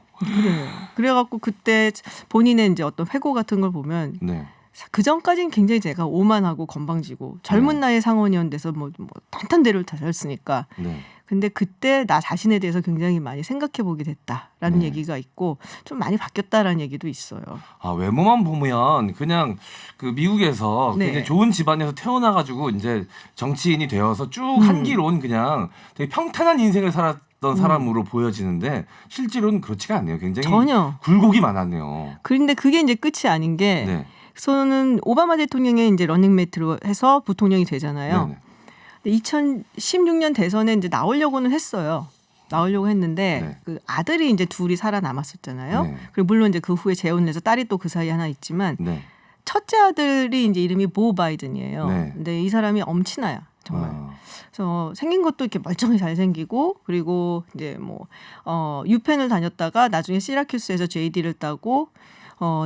그래갖고 그때 본인의 이제 어떤 회고 같은 걸 보면 네. 그 전까지는 굉장히 제가 오만하고 건방지고 젊은 나이에 상원의원 돼서 뭐 탄탄대로를 다녔으니까. 네. 근데 그때 나 자신에 대해서 굉장히 많이 생각해 보게 됐다라는 얘기가 있고 좀 많이 바뀌었다라는 얘기도 있어요. 외모만 보면 그냥 그 미국에서 네. 굉장히 좋은 집안에서 태어나가지고 이제 정치인이 되어서 쭉 한 길 온 그냥 되게 평탄한 인생을 살았던 사람으로 보여지는데 실제로는 그렇지가 않네요. 굉장히 전혀. 굴곡이 많았네요. 그런데 그게 이제 끝이 아닌 게 네. 저는 오바마 대통령의 이제 러닝메이트로 해서 부통령이 되잖아요. 네네. 2016년 대선에 이제 나오려고는 했어요. 나오려고 했는데 네. 그 아들이 이제 둘이 살아남았었잖아요. 네. 그리고 물론 이제 그 후에 재혼을 해서 딸이 또 그 사이에 하나 있지만 네. 첫째 아들이 이제 이름이 보 바이든이에요. 네. 근데 이 사람이 엄친아야 정말. 아. 그래서 생긴 것도 이렇게 멀쩡히 잘생기고 그리고 이제 뭐 유펜을 다녔다가 나중에 시라큐스에서 JD를 따고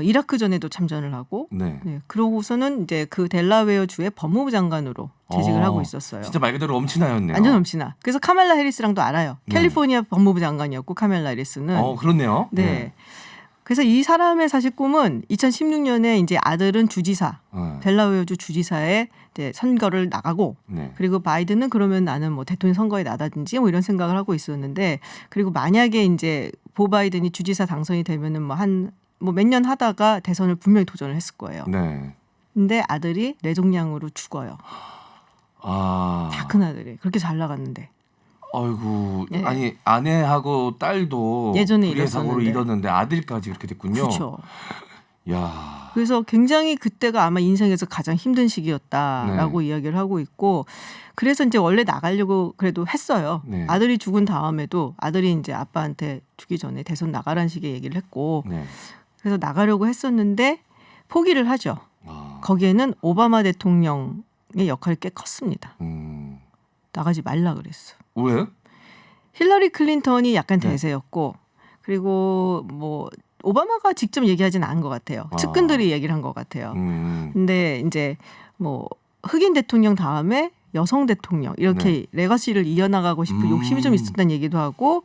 이라크전에도 참전을 하고 네. 네, 그러고서는 이제 그 델라웨어 주의 법무부 장관으로 재직을 하고 있었어요. 진짜 말 그대로 엄친아였네요. 완전 넘치나. 그래서 카멜라 해리스랑도 알아요. 네. 캘리포니아 법무부 장관이었고 카멜라 해리스는. 그렇네요. 네. 그래서 이 사람의 사실 꿈은 2016년에 이제 아들은 주지사, 델라웨어주 주지사에 이제 선거를 나가고, 네. 그리고 바이든은 그러면 나는 뭐 대통령 선거에 나다든지 뭐 이런 생각을 하고 있었는데, 그리고 만약에 이제 보 바이든이 주지사 당선이 되면은 뭐 몇 년 하다가 대선을 분명히 도전을 했을 거예요. 네. 근데 아들이 뇌종양으로 죽어요. 다 큰 아들이 그렇게 잘 나갔는데. 아이고, 네. 아니 아내하고 딸도 예전에 불의 사고로 이랬었는데. 잃었는데 아들까지 그렇게 됐군요. 그렇죠. 야. 그래서 굉장히 그때가 아마 인생에서 가장 힘든 시기였다라고 이야기를 하고 있고, 그래서 이제 원래 나가려고 그래도 했어요. 네. 아들이 죽은 다음에도 아들이 이제 아빠한테 죽기 전에 대선 나가라는 식의 얘기를 했고, 네. 그래서 나가려고 했었는데 포기를 하죠. 아. 거기에는 오바마 대통령의 역할이 꽤 컸습니다. 나가지 말라 그랬어. 왜? 힐러리 클린턴이 약간 네. 대세였고, 그리고 뭐 오바마가 직접 얘기하진 않은 것 같아요. 측근들이 얘기를 한 것 같아요. 근데 이제 뭐 흑인 대통령 다음에 여성 대통령 이렇게 레거시를 이어나가고 싶은 욕심이 좀 있었다는 얘기도 하고,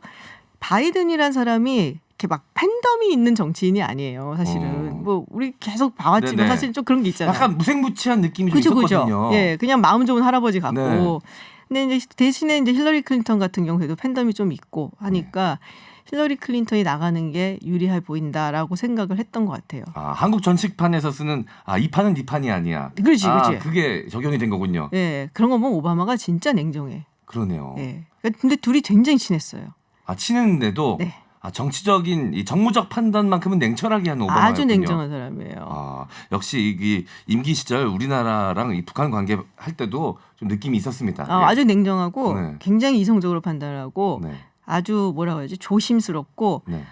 바이든이란 사람이 이렇게 막 팬덤이 있는 정치인이 아니에요. 사실은 뭐 우리 계속 봐왔지만 네네. 사실 좀 그런 게 있잖아요. 약간 무색무취한 느낌이 좀 그죠, 있었거든요. 그죠. 예, 그냥 마음 좋은 할아버지 같고. 네. 근데 이제 대신에 이제 힐러리 클린턴 같은 경우에도 팬덤이 좀 있고 하니까 힐러리 클린턴이 나가는 게 유리해 보인다라고 생각을 했던 것 같아요. 한국 전칙판에서 쓰는 이 판은 네 판이 아니야. 그렇지, 그렇지. 그게 적용이 된 거군요. 예, 그런 거 보면 오바마가 진짜 냉정해. 그러네요. 예. 근데 둘이 굉장히 친했어요. 치는데도 네. 정치적인 이 정무적 판단만큼은 냉철하게 하는 오바마였군요. 아주 냉정한 사람이에요. 역시 이 임기 시절 우리나라랑 이 북한 관계 할 때도 좀 느낌이 있었습니다. 아주 냉정하고 네. 굉장히 이성적으로 판단을 하고 네. 아주 뭐라고 해야지 조심스럽고 네.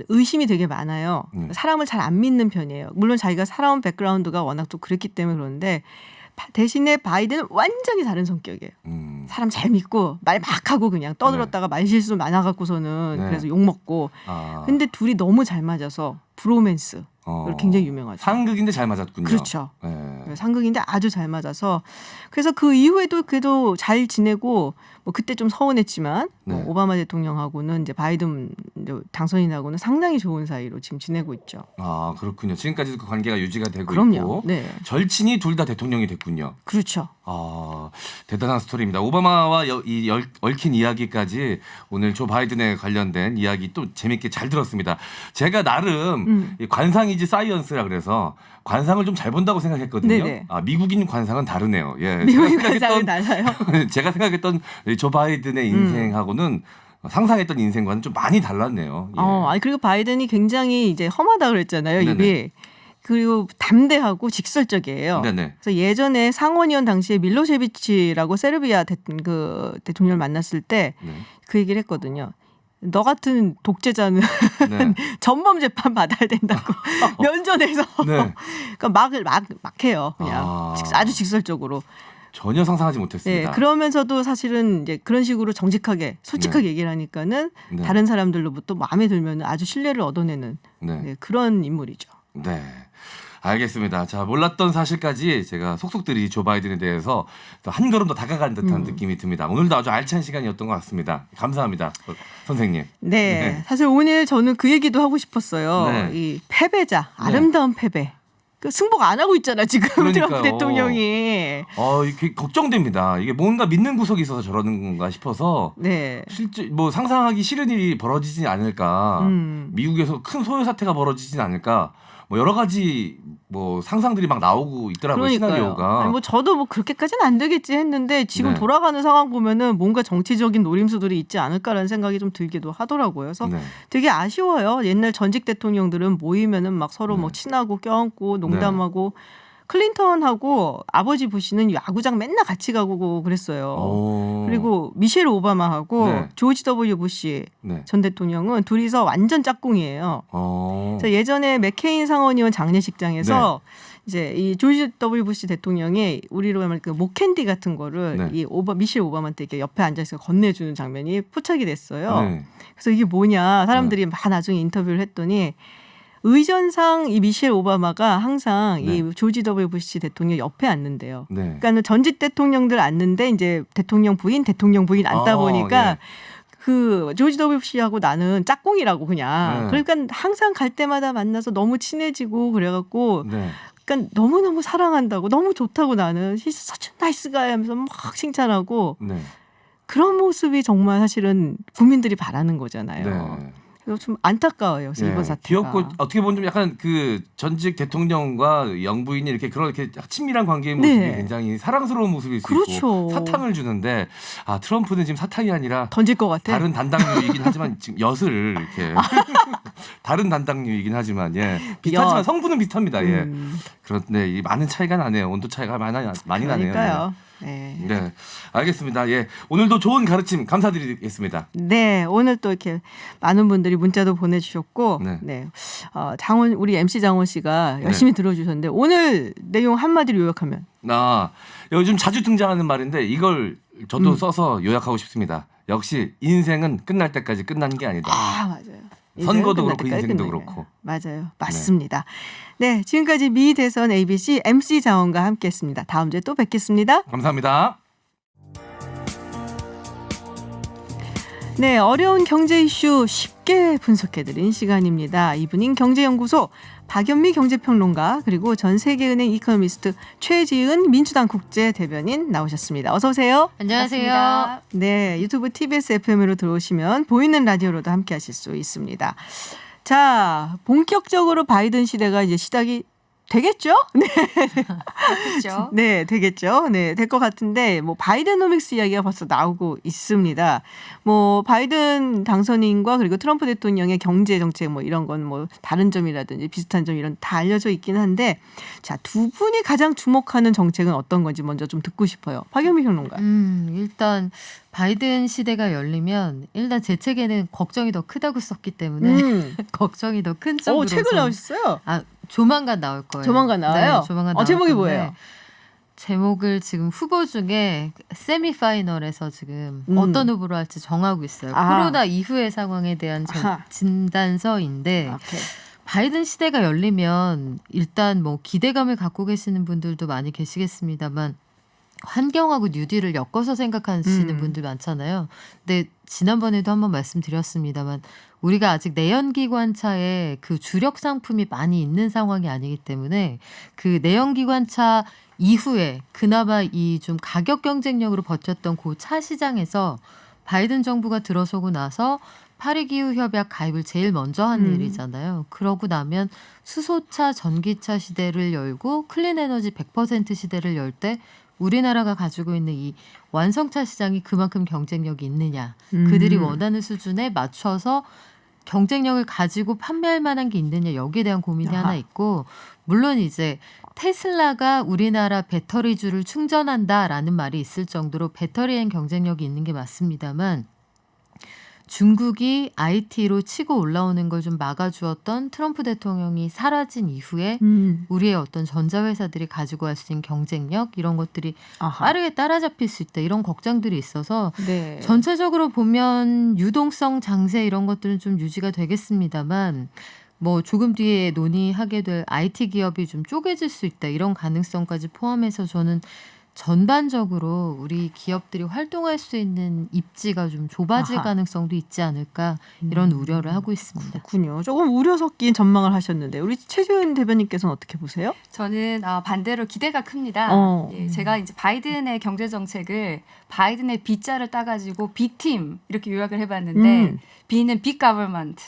의심이 되게 많아요. 사람을 잘 안 믿는 편이에요. 물론 자기가 살아온 백그라운드가 워낙 또 그랬기 때문에 그런데 대신에 바이든은 완전히 다른 성격이에요. 사람 잘 믿고 말 막 하고 그냥 떠들었다가 말실수 많아갖고서는 그래서 욕먹고. 근데 둘이 너무 잘 맞아서 브로맨스. 굉장히 유명하죠. 상극인데 잘 맞았군요. 그렇죠. 상극인데 아주 잘 맞아서 그래서 그 이후에도 그래도 잘 지내고 뭐 그때 좀 서운했지만 뭐 오바마 대통령하고는 이제 바이든 당선인하고는 상당히 좋은 사이로 지금 지내고 있죠. 아 그렇군요. 지금까지도 그 관계가 유지가 되고 그럼요. 있고 네. 절친이 둘 다 대통령이 됐군요. 그렇죠. 아 대단한 스토리입니다. 오바마와 얽힌 이야기까지 오늘 조 바이든에 관련된 이야기 또 재밌게 잘 들었습니다. 제가 나름 이 관상이지 사이언스라 그래서 관상을 좀 잘 본다고 생각했거든요. 네네. 아 미국인 관상은 다르네요. 예, 미국인 관상은 달라요? 제가 생각했던 조 바이든의 인생하고는 상상했던 인생과는 좀 많이 달랐네요. 예. 아니 그리고 바이든이 굉장히 이제 험하다 그랬잖아요. 네네. 입이. 그리고 담대하고 직설적이에요. 네네. 그래서 예전에 상원의원 당시에 밀로세비치라고 세르비아 그 대통령을 만났을 때 그 얘기를 했거든요. 너 같은 독재자는 네. 전범 재판 받아야 된다고 면전에서 네. 그러니까 막 해요. 그냥 아주 직설적으로. 전혀 상상하지 못했습니다. 네, 그러면서도 사실은 이제 그런 식으로 정직하게 솔직하게 얘기를 하니까는 다른 사람들로부터 마음에 들면 아주 신뢰를 얻어내는 그런 인물이죠. 네. 알겠습니다. 자, 몰랐던 사실까지 제가 속속들이 조 바이든에 대해서 또 한 걸음 더 다가간 듯한 느낌이 듭니다. 오늘도 아주 알찬 시간이었던 것 같습니다. 감사합니다. 선생님. 네. 사실 오늘 저는 그 얘기도 하고 싶었어요. 네. 이 패배자, 아름다운 패배. 그 승복 안 하고 있잖아, 지금 트럼프 대통령이. 이게 걱정됩니다. 이게 뭔가 믿는 구석이 있어서 저러는 건가 싶어서 실제 뭐 상상하기 싫은 일이 벌어지진 않을까. 미국에서 큰 소요 사태가 벌어지진 않을까. 뭐 여러 가지 뭐 상상들이 막 나오고 있더라고요. 그러니까요. 시나리오가. 아니 뭐 저도 뭐 그렇게까지는 안 되겠지 했는데 지금 돌아가는 상황 보면은 뭔가 정치적인 노림수들이 있지 않을까라는 생각이 좀 들기도 하더라고요. 그래서 되게 아쉬워요. 옛날 전직 대통령들은 모이면은 막 서로 뭐 친하고 껴안고 농담하고 클린턴하고 아버지 부시는 야구장 맨날 같이 가고 그랬어요. 그리고 미셸 오바마하고 조지 W 부시 전 대통령은 둘이서 완전 짝꿍이에요. 그래서 예전에 맥케인 상원의원 장례식장에서 이제 이 조지 W 부시 대통령이 우리로 말하면 그 목캔디 같은 거를 이 미셸 오바마한테 이렇게 옆에 앉아서 건네주는 장면이 포착이 됐어요. 그래서 이게 뭐냐 사람들이 막 나중에 인터뷰를 했더니 의전상 이 미셸 오바마가 항상 이 조지 W 부시 대통령 옆에 앉는데요. 그러니까 전직 대통령들 앉는데 이제 대통령 부인 앉다 보니까 그 조지 W 부시하고 나는 짝꿍이라고 그냥. 그러니까 항상 갈 때마다 만나서 너무 친해지고 그래갖고 그러니까 너무너무 사랑한다고 너무 좋다고 나는 He's such a nice guy 하면서 막 칭찬하고 그런 모습이 정말 사실은 국민들이 바라는 거잖아요. 좀 안타까워요. 이번 사태가. 귀엽고 어떻게 보면 좀 약간 그 전직 대통령과 영부인이 이렇게 친밀한 관계의 모습이 굉장히 사랑스러운 모습일 수 있고 사탕을 주는데 트럼프는 지금 사탕이 아니라 던질 것 같아. 다른 단당류이긴 하지만 지금 엿을 이렇게 다른 단당류이긴 하지만 비슷하지만 성분은 비슷합니다. 그런데 이 많은 차이가 나네요. 온도 차이가 많이 나네요. 네, 알겠습니다. 오늘도 좋은 가르침 감사드리겠습니다. 네, 오늘 또 이렇게 많은 분들이 문자도 보내주셨고, 우리 MC 장원 씨가 열심히 들어주셨는데 오늘 내용 한마디로 요약하면 요즘 자주 등장하는 말인데 이걸 저도 써서 요약하고 싶습니다. 역시 인생은 끝날 때까지 끝나는 게 아니다. 맞아요. 선거도 그렇고 인생도 그렇고. 맞아요. 맞습니다. 네, 지금까지 미 대선 ABC MC 장원과 함께했습니다. 다음 주에 또 뵙겠습니다. 감사합니다. 네, 어려운 경제 이슈 쉽게 분석해드린 시간입니다. 이분인 경제연구소 박연미 경제평론가 그리고 전 세계은행 이코노미스트 최지은 민주당 국제대변인 나오셨습니다. 어서 오세요. 안녕하세요. 반갑습니다. 네, 유튜브 TBS FM으로 들어오시면 보이는 라디오로도 함께하실 수 있습니다. 자, 본격적으로 바이든 시대가 이제 시작이 되겠죠? 네. 그렇죠. 네, 되겠죠. 네, 될 것 같은데 뭐 바이든노믹스 이야기가 벌써 나오고 있습니다. 뭐 바이든 당선인과 그리고 트럼프 대통령의 경제 정책 뭐 이런 건 뭐 다른 점이라든지 비슷한 점 이런 다 알려져 있긴 한데 자, 두 분이 가장 주목하는 정책은 어떤 건지 먼저 좀 듣고 싶어요. 박영미 평론가. 일단 바이든 시대가 열리면 일단 제 책에는 걱정이 더 크다고 썼기 때문에 걱정이 더 큰 쪽으로. 책을 나오셨어요? 조만간 나올 거예요. 조만간 나와요? 네, 조만간 나올 제목이 건데 뭐예요? 제목을 지금 후보 중에 세미파이널에서 지금 어떤 후보로 할지 정하고 있어요. 코로나 이후의 상황에 대한 진단서인데 오케이. 바이든 시대가 열리면 일단 뭐 기대감을 갖고 계시는 분들도 많이 계시겠습니다만 환경하고 뉴딜을 엮어서 생각하시는 분들 많잖아요. 근데 지난번에도 한번 말씀드렸습니다만 우리가 아직 내연기관차에 그 주력 상품이 많이 있는 상황이 아니기 때문에 그 내연기관차 이후에 그나마 이 좀 가격 경쟁력으로 버텼던 그 차 시장에서 바이든 정부가 들어서고 나서 파리기후협약 가입을 제일 먼저 한 일이잖아요. 그러고 나면 수소차, 전기차 시대를 열고 클린에너지 100% 시대를 열 때 우리나라가 가지고 있는 이 완성차 시장이 그만큼 경쟁력이 있느냐. 그들이 원하는 수준에 맞춰서 경쟁력을 가지고 판매할 만한 게 있느냐. 여기에 대한 고민이 하나 있고 물론 이제 테슬라가 우리나라 배터리주를 충전한다라는 말이 있을 정도로 배터리엔 경쟁력이 있는 게 맞습니다만 중국이 IT로 치고 올라오는 걸 좀 막아주었던 트럼프 대통령이 사라진 이후에 우리의 어떤 전자회사들이 가지고 갈 수 있는 경쟁력 이런 것들이 빠르게 따라잡힐 수 있다. 이런 걱정들이 있어서 네. 전체적으로 보면 유동성 장세 이런 것들은 좀 유지가 되겠습니다만 뭐 조금 뒤에 논의하게 될 IT 기업이 좀 쪼개질 수 있다. 이런 가능성까지 포함해서 저는 전반적으로 우리 기업들이 활동할 수 있는 입지가 좀 좁아질 가능성도 있지 않을까 이런 우려를 하고 있습니다. 그렇군요. 조금 우려 섞인 전망을 하셨는데 우리 최지은 대변인께서는 어떻게 보세요? 저는 반대로 기대가 큽니다. 예, 제가 이제 바이든의 경제 정책을 바이든의 B자를 따가지고 B팀 이렇게 요약을 해봤는데 B는 빅 가버먼트,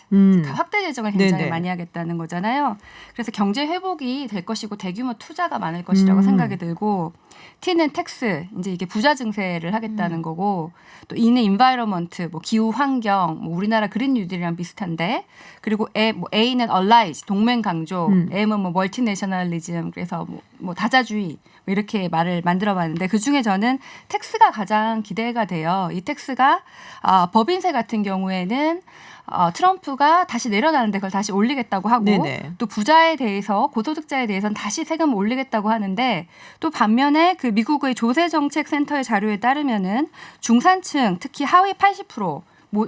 확대 재정을 굉장히 많이 하겠다는 거잖아요. 그래서 경제 회복이 될 것이고 대규모 투자가 많을 것이라고 생각이 들고 T는 텍스, 이제 이게 부자 증세를 하겠다는 거고 또 E는 인바이러먼트, 뭐 기후 환경, 뭐 우리나라 그린 뉴딜이랑 비슷한데 그리고 A는 allies, 동맹 강조, M은 뭐 멀티내셔널리즘, 그래서 뭐 다자주의 뭐 이렇게 말을 만들어봤는데 그 중에 저는 텍스가 가장 기대가 돼요. 이 텍스가 법인세 같은 경우에는 트럼프가 다시 내려놨는데 그걸 다시 올리겠다고 하고 또 부자에 대해서 고소득자에 대해서는 다시 세금을 올리겠다고 하는데 또 반면에 그 미국의 조세정책센터의 자료에 따르면은 중산층 특히 하위 80%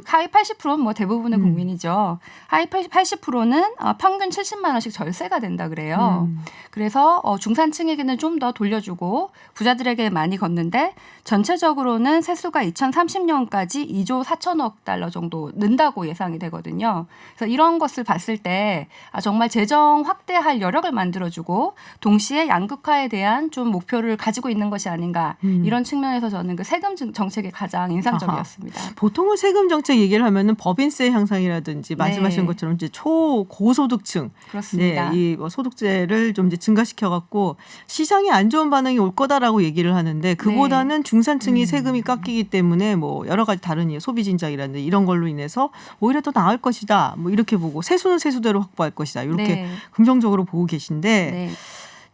하위 80%는 뭐 대부분의 국민이죠. 하위 80%는 평균 70만 원씩 절세가 된다 그래요. 그래서 중산층에게는 좀 더 돌려주고 부자들에게 많이 걷는데 전체적으로는 세수가 2030년까지 2조 4천억 달러 정도 는다고 예상이 되거든요. 그래서 이런 것을 봤을 때 정말 재정 확대할 여력을 만들어주고 동시에 양극화에 대한 좀 목표를 가지고 있는 것이 아닌가 이런 측면에서 저는 그 세금 정책이 가장 인상적이었습니다. 보통은 세금 정책 얘기를 하면은 법인세 향상이라든지 말씀하신 것처럼 이제 초고소득층, 그렇습니다. 이 소득세를 좀 이제 증가시켜갖고 시장에 안 좋은 반응이 올 거다라고 얘기를 하는데 그보다는 중산층이 세금이 깎이기 때문에 뭐 여러 가지 다른 소비 진작이라든지 이런 걸로 인해서 오히려 더 나을 것이다. 뭐 이렇게 보고 세수는 세수대로 확보할 것이다. 이렇게 긍정적으로 보고 계신데.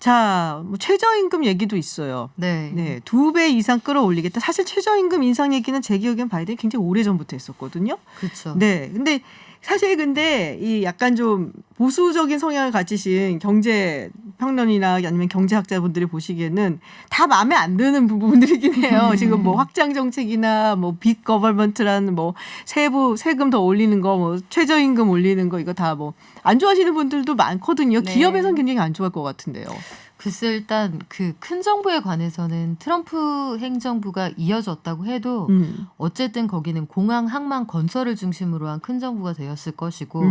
자, 뭐 최저임금 얘기도 있어요. 네, 2배 이상 끌어올리겠다. 사실 최저임금 인상 얘기는 제 기억엔 바이든이 굉장히 오래전부터 했었거든요. 그렇죠. 네, 근데 사실 근데 이 약간 좀 보수적인 성향을 가지신 경제 평론이나 아니면 경제학자분들이 보시기에는 다 마음에 안 드는 부분들이긴 해요. 지금 뭐 확장 정책이나 뭐 빅 거버먼트라는 뭐 세금 더 올리는 거, 뭐 최저임금 올리는 거 이거 다 뭐 안 좋아하시는 분들도 많거든요. 기업에선 굉장히 안 좋아할 것 같은데요. 글쎄 일단 그 큰 정부에 관해서는 트럼프 행정부가 이어졌다고 해도 어쨌든 거기는 공항, 항만, 건설을 중심으로 한 큰 정부가 되었을 것이고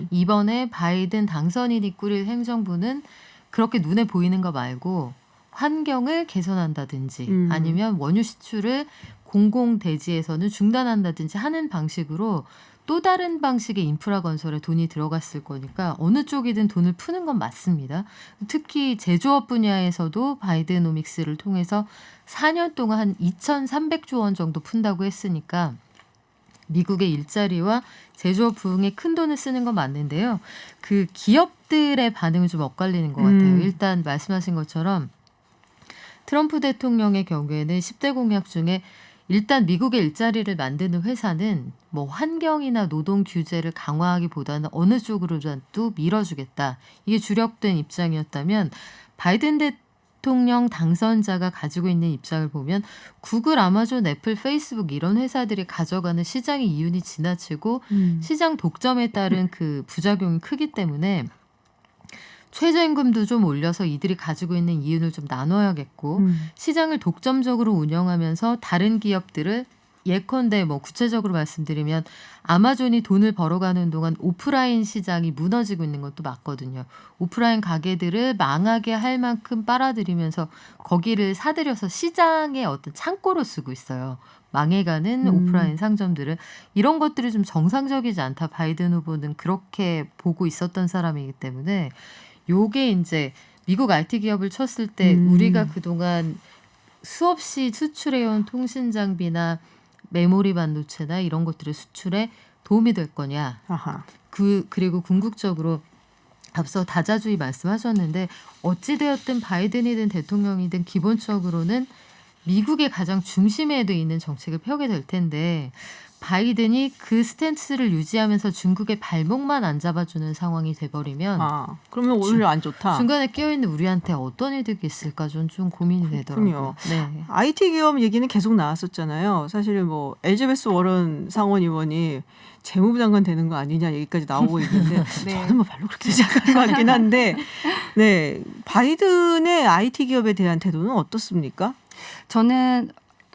이번에 바이든 당선인이 꾸릴 행정부는 그렇게 눈에 보이는 거 말고 환경을 개선한다든지 아니면 원유 시출을 공공대지에서는 중단한다든지 하는 방식으로 또 다른 방식의 인프라 건설에 돈이 들어갔을 거니까 어느 쪽이든 돈을 푸는 건 맞습니다. 특히 제조업 분야에서도 바이드노믹스를 통해서 4년 동안 한 2,300조 원 정도 푼다고 했으니까 미국의 일자리와 제조업 부흥에 큰 돈을 쓰는 건 맞는데요. 그 기업들의 반응은 좀 엇갈리는 것 같아요. 일단 말씀하신 것처럼 트럼프 대통령의 경우에는 10대 공약 중에 일단 미국의 일자리를 만드는 회사는 뭐 환경이나 노동 규제를 강화하기보다는 어느 쪽으로라도 밀어주겠다. 이게 주력된 입장이었다면 바이든 대통령 당선자가 가지고 있는 입장을 보면 구글, 아마존, 애플, 페이스북 이런 회사들이 가져가는 시장의 이윤이 지나치고 시장 독점에 따른 그 부작용이 크기 때문에 최저임금도 좀 올려서 이들이 가지고 있는 이윤을 좀 나눠야겠고 시장을 독점적으로 운영하면서 다른 기업들을 예컨대 뭐 구체적으로 말씀드리면 아마존이 돈을 벌어가는 동안 오프라인 시장이 무너지고 있는 것도 맞거든요. 오프라인 가게들을 망하게 할 만큼 빨아들이면서 거기를 사들여서 시장의 어떤 창고로 쓰고 있어요. 망해가는 오프라인 상점들을. 이런 것들이 좀 정상적이지 않다. 바이든 후보는 그렇게 보고 있었던 사람이기 때문에 요게 이제 미국 IT 기업을 쳤을 때 우리가 그동안 수없이 수출해온 통신 장비나 메모리 반도체나 이런 것들의 수출에 도움이 될 거냐. 아하. 그리고 궁극적으로 앞서 다자주의 말씀하셨는데 어찌되었든 바이든이든 대통령이든 기본적으로는 미국의 가장 중심에 있는 정책을 펴게 될 텐데 바이든이 그 스탠스를 유지하면서 중국의 발목만 안 잡아주는 상황이 돼버리면 그러면 오히려 안 좋다. 중간에 끼어있는 우리한테 어떤 이득이 있을까 좀 고민이 되더라고요. 네. IT 기업 얘기는 계속 나왔었잖아요. 사실 뭐 엘리자베스 워런 상원 의원이 재무부 장관 되는 거 아니냐 얘기까지 나오고 있는데 네. 저는 뭐 별로 그렇게 생각하는 것 같긴 한데 네, 바이든의 IT 기업에 대한 태도는 어떻습니까? 저는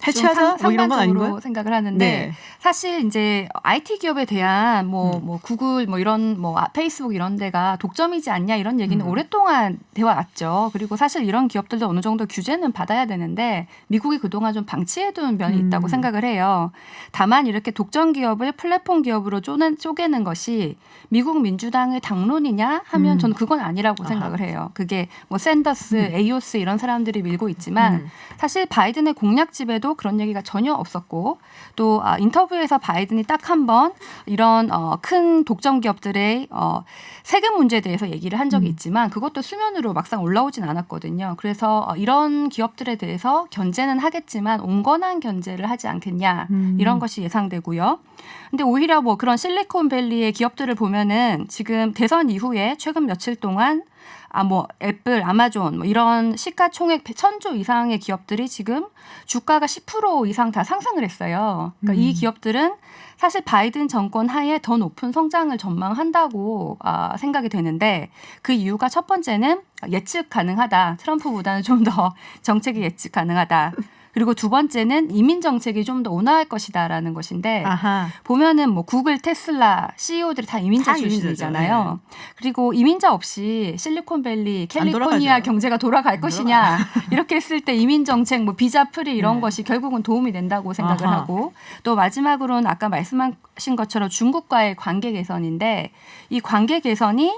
해체하자 뭐 이런 건 아닌가요? 생각을 하는데 네. 사실 이제 IT 기업에 대한 뭐 구글 뭐 이런 뭐 페이스북 이런 데가 독점이지 않냐 이런 얘기는 오랫동안 되어 왔죠. 그리고 사실 이런 기업들도 어느 정도 규제는 받아야 되는데 미국이 그동안 좀 방치해둔 면이 있다고 생각을 해요. 다만 이렇게 독점 기업을 플랫폼 기업으로 쪼개는 것이 미국 민주당의 당론이냐 하면 저는 그건 아니라고 생각을 해요. 그게 뭐 샌더스, 에이오스 이런 사람들이 밀고 있지만 사실 바이든의 공약집에도 그런 얘기가 전혀 없었고 또 인터뷰에서 바이든이 딱 한 번 이런 큰 독점 기업들의 세금 문제에 대해서 얘기를 한 적이 있지만 그것도 수면으로 막상 올라오진 않았거든요. 그래서 이런 기업들에 대해서 견제는 하겠지만 온건한 견제를 하지 않겠냐 이런 것이 예상되고요. 근데 오히려 뭐 그런 실리콘밸리의 기업들을 보면은 지금 대선 이후에 최근 며칠 동안 뭐 애플, 아마존 뭐 이런 시가총액 1,000조 이상의 기업들이 지금 주가가 10% 이상 다 상승을 했어요. 그러니까 이 기업들은 사실 바이든 정권 하에 더 높은 성장을 전망한다고 생각이 되는데 그 이유가 첫 번째는 예측 가능하다. 트럼프보다는 좀 더 정책이 예측 가능하다. 그리고 두 번째는 이민 정책이 좀 더 온화할 것이다라는 것인데 보면은 뭐 구글, 테슬라 CEO들이 다 이민자 출신이잖아요. 네. 그리고 이민자 없이 실리콘밸리, 캘리포니아 경제가 돌아갈 것이냐 이렇게 했을 때 이민 정책, 뭐 비자 프리 이런 것이 결국은 도움이 된다고 생각을 하고 또 마지막으로는 아까 말씀하신 것처럼 중국과의 관계 개선인데 이 관계 개선이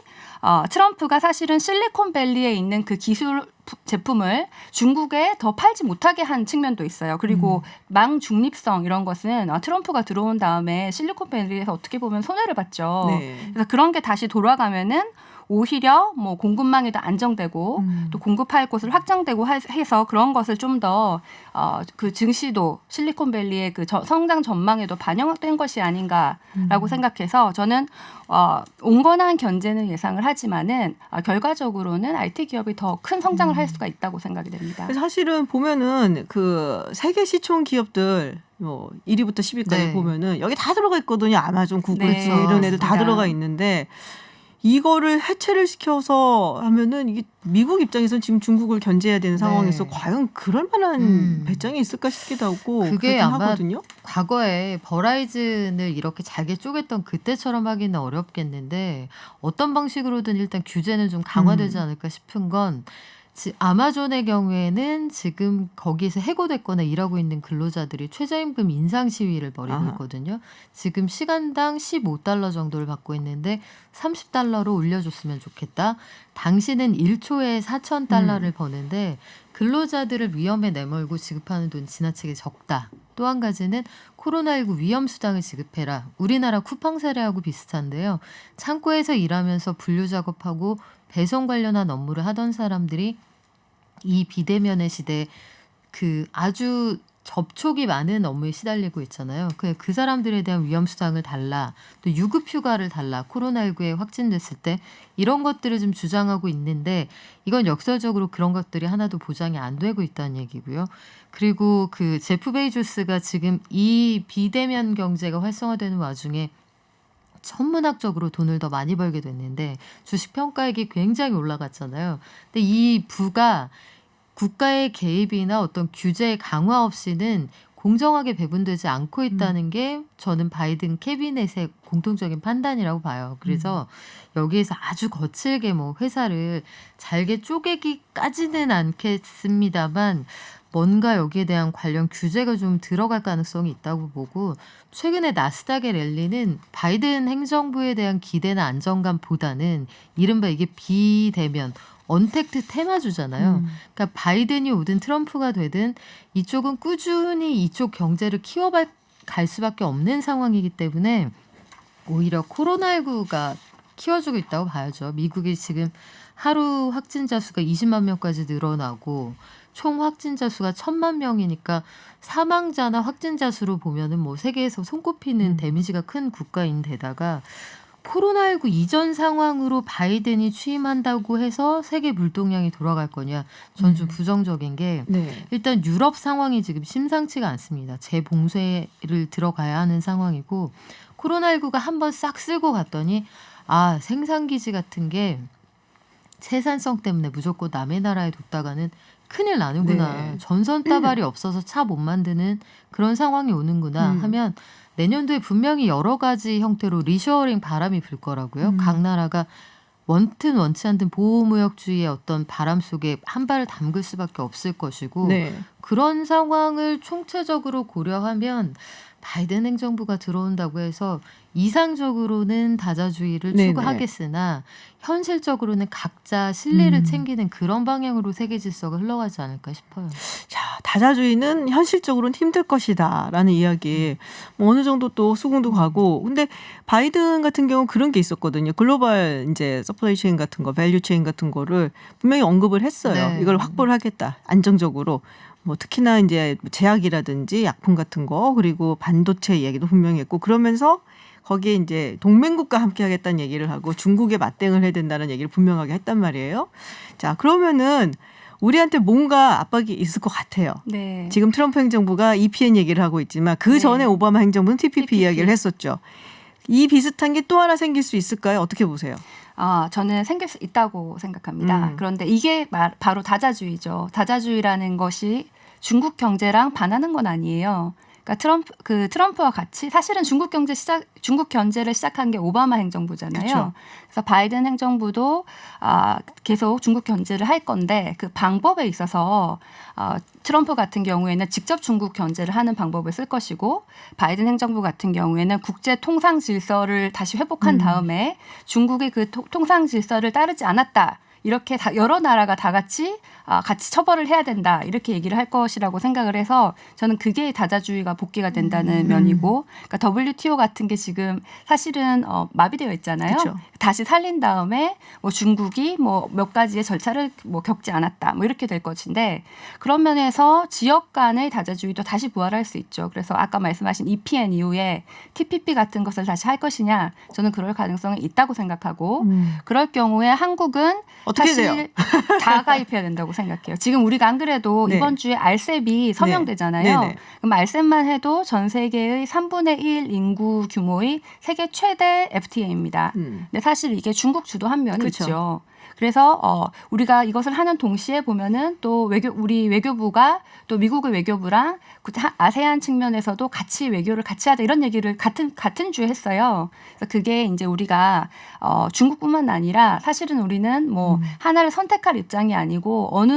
트럼프가 사실은 실리콘밸리에 있는 그 기술 제품을 중국에 더 팔지 못하게 한 측면도 있어요. 그리고 망 중립성 이런 것은 트럼프가 들어온 다음에 실리콘밸리에서 어떻게 보면 손해를 봤죠. 네. 그래서 그런 게 다시 돌아가면은 오히려 뭐 공급망이 더 안정되고 또 공급할 곳을 확장되고 해서 그런 것을 좀 더 그 증시도 실리콘밸리의 그 성장 전망에도 반영된 것이 아닌가라고 생각해서 저는 온건한 견제는 예상을 하지만은 결과적으로는 IT 기업이 더 큰 성장을 할 수가 있다고 생각이 됩니다. 사실은 보면은 그 세계 시총 기업들 뭐 1위부터 10위까지 네. 보면은 여기 다 들어가 있거든요. 아마존, 구글, 네. 이런 애들 다 들어가 있는데. 이거를 해체를 시켜서 하면은 이게 미국 입장에서는 지금 중국을 견제해야 되는 상황에서 네. 과연 그럴 만한 배짱이 있을까 싶기도 하고 그게 아마 하거든요. 과거에 버라이즌을 이렇게 잘게 쪼갰던 그때처럼 하기는 어렵겠는데 어떤 방식으로든 일단 규제는 좀 강화되지 않을까 싶은 건 아마존의 경우에는 지금 거기에서 해고됐거나 일하고 있는 근로자들이 최저임금 인상 시위를 벌이고 있거든요. 지금 시간당 15달러 정도를 받고 있는데 30달러로 올려줬으면 좋겠다. 당신은 1초에 4,000달러를 버는데 근로자들을 위험에 내몰고 지급하는 돈 지나치게 적다. 또 한 가지는 코로나19 위험수당을 지급해라. 우리나라 쿠팡 사례하고 비슷한데요. 창고에서 일하면서 분류 작업하고 배송 관련한 업무를 하던 사람들이 이 비대면의 시대에 그 아주 접촉이 많은 업무에 시달리고 있잖아요. 그 사람들에 대한 위험수당을 달라. 또 유급휴가를 달라. 코로나19에 확진됐을 때 이런 것들을 좀 주장하고 있는데 이건 역설적으로 그런 것들이 하나도 보장이 안 되고 있다는 얘기고요. 그리고 그 제프 베이조스가 지금 이 비대면 경제가 활성화되는 와중에 천문학적으로 돈을 더 많이 벌게 됐는데 주식 평가액이 굉장히 올라갔잖아요. 근데 이 부가 국가의 개입이나 어떤 규제 강화 없이는 공정하게 배분되지 않고 있다는 게 저는 바이든 캐비넷의 공통적인 판단이라고 봐요. 그래서 여기에서 아주 거칠게 뭐 회사를 잘게 쪼개기까지는 않겠습니다만 뭔가 여기에 대한 관련 규제가 좀 들어갈 가능성이 있다고 보고 최근에 나스닥의 랠리는 바이든 행정부에 대한 기대나 안정감보다는 이른바 이게 비대면 언택트 테마주잖아요. 그러니까 바이든이 오든 트럼프가 되든 이쪽은 꾸준히 이쪽 경제를 키워갈 수밖에 없는 상황이기 때문에 오히려 코로나19가 키워주고 있다고 봐야죠. 미국이 지금 하루 확진자 수가 20만 명까지 늘어나고 총 확진자 수가 1,000만 명이니까 사망자나 확진자 수로 보면은 뭐 세계에서 손꼽히는 데미지가 큰 국가인데다가 코로나19 이전 상황으로 바이든이 취임한다고 해서 세계 물동량이 돌아갈 거냐? 전 좀 부정적인 게 일단 유럽 상황이 지금 심상치가 않습니다. 재봉쇄를 들어가야 하는 상황이고 코로나19가 한번 싹 쓸고 갔더니 생산기지 같은 게 생산성 때문에 무조건 남의 나라에 뒀다가는 큰일 나는구나. 전선다발이 없어서 차 못 만드는 그런 상황이 오는구나 하면 내년도에 분명히 여러 가지 형태로 리셔어링 바람이 불 거라고요. 각 나라가 원튼 원치 않든 보호무역주의의 어떤 바람 속에 한 발을 담글 수밖에 없을 것이고 그런 상황을 총체적으로 고려하면 바이든 행정부가 들어온다고 해서 이상적으로는 다자주의를 추구하겠으나 현실적으로는 각자 실리를 챙기는 그런 방향으로 세계 질서가 흘러가지 않을까 싶어요. 자, 다자주의는 현실적으로는 힘들 것이다라는 이야기 뭐 어느 정도 또 수긍도 가고 근데 바이든 같은 경우 그런 게 있었거든요. 글로벌 이제 서플라이 체인 같은 거, 밸류 체인 같은 거를 분명히 언급을 했어요. 이걸 확보를 하겠다. 안정적으로. 뭐 특히나 이제 제약이라든지 약품 같은 거 그리고 반도체 이야기도 분명히 했고 그러면서 거기에 이제 동맹국과 함께 하겠다는 얘기를 하고 중국에 맞대응을 해야 된다는 얘기를 분명하게 했단 말이에요. 자, 그러면은 우리한테 뭔가 압박이 있을 것 같아요. 지금 트럼프 행정부가 EPN 얘기를 하고 있지만 그 전에 오바마 행정부는 TPP 이야기를 했었죠. 이 비슷한 게 또 하나 생길 수 있을까요? 어떻게 보세요? 저는 생길 수 있다고 생각합니다. 그런데 이게 바로 다자주의죠. 다자주의라는 것이 중국 경제랑 반하는 건 아니에요. 그러니까 트럼프와 같이 사실은 중국 경제를 시작한 게 오바마 행정부잖아요. 그쵸. 그래서 바이든 행정부도 계속 중국 경제를 할 건데 그 방법에 있어서 트럼프 같은 경우에는 직접 중국 경제를 하는 방법을 쓸 것이고 바이든 행정부 같은 경우에는 국제 통상 질서를 다시 회복한 다음에 중국이 그 통상 질서를 따르지 않았다. 이렇게 여러 나라가 다 같이 처벌을 해야 된다 이렇게 얘기를 할 것이라고 생각을 해서 저는 그게 다자주의가 복귀가 된다는 면이고 그러니까 WTO 같은 게 지금 사실은 마비되어 있잖아요. 그쵸. 다시 살린 다음에 뭐 중국이 뭐 몇 가지의 절차를 뭐 겪지 않았다 뭐 이렇게 될 것인데 그런 면에서 지역 간의 다자주의도 다시 부활할 수 있죠. 그래서 아까 말씀하신 EPN 이후에 TPP 같은 것을 다시 할 것이냐 저는 그럴 가능성이 있다고 생각하고 그럴 경우에 한국은 사실 다 가입해야 된다고 생각해요. 지금 우리가 안 그래도 이번 주에 RCEP이 서명되잖아요. 그럼 RCEP만 해도 전 세계의 3분의 1 인구 규모의 세계 최대 FTA입니다. 근데 사실 이게 중국 주도한 면이 있죠. 그래서 우리가 이것을 하는 동시에 보면은 또 우리 외교부가 또 미국의 외교부랑 아세안 측면에서도 같이 외교를 같이 하자 이런 얘기를 같은 주에 했어요. 그래서 그게 이제 우리가 중국뿐만 아니라 사실은 우리는 뭐 하나를 선택할 입장이 아니고 어느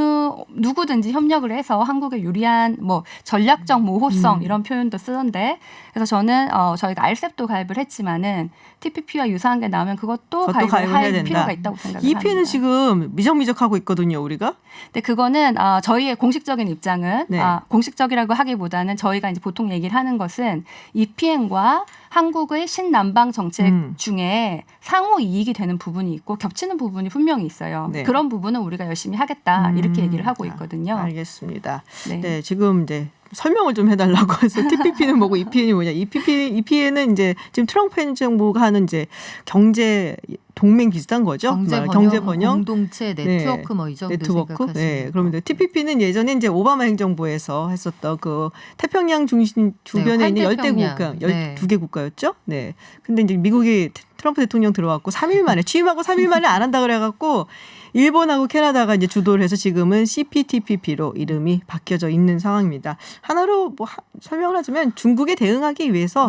누구든지 협력을 해서 한국에 유리한 뭐 전략적 모호성 이런 표현도 쓰던데 그래서 저는 저희가 RCEP도 가입을 했지만은 TPP와 유사한 게 나오면 그것도 가입을 할 필요가 있다고 생각합니다. EP는 지금 미적미적하고 있거든요, 우리가. 네, 그거는 저희의 공식적인 입장은 네. 공식적이라고 하기보다는 저희가 이제 보통 얘기를 하는 것은 EPN과 한국의 신남방 정책 중에 상호 이익이 되는 부분이 있고 겹치는 부분이 분명히 있어요. 네. 그런 부분은 우리가 열심히 하겠다 이렇게 얘기를 하고 있거든요. 알겠습니다. 네. 네, 지금 이제 설명을 좀 해달라고 해서 TPP는 뭐고 EPN이 뭐냐. EPN은 이제 지금 트럼프 행정부가 하는 이제 경제 동맹 비슷한 거죠. 경제 번영, 공동체 네트워크 뭐 이 정도 생각하시면 네, 그러면 TPP는 예전에 이제 오바마 행정부에서 했었던 그 태평양 중심 주변에 있는 열대 국가, 12개 국가였죠. 네. 근데 이제 미국이 트럼프 대통령 들어왔고 3일 만에 취임하고 3일 만에 안 한다 그래갖고 일본하고 캐나다가 이제 주도를 해서 지금은 CPTPP로 이름이 바뀌어져 있는 상황입니다. 하나로 뭐 설명을 하자면 중국에 대응하기 위해서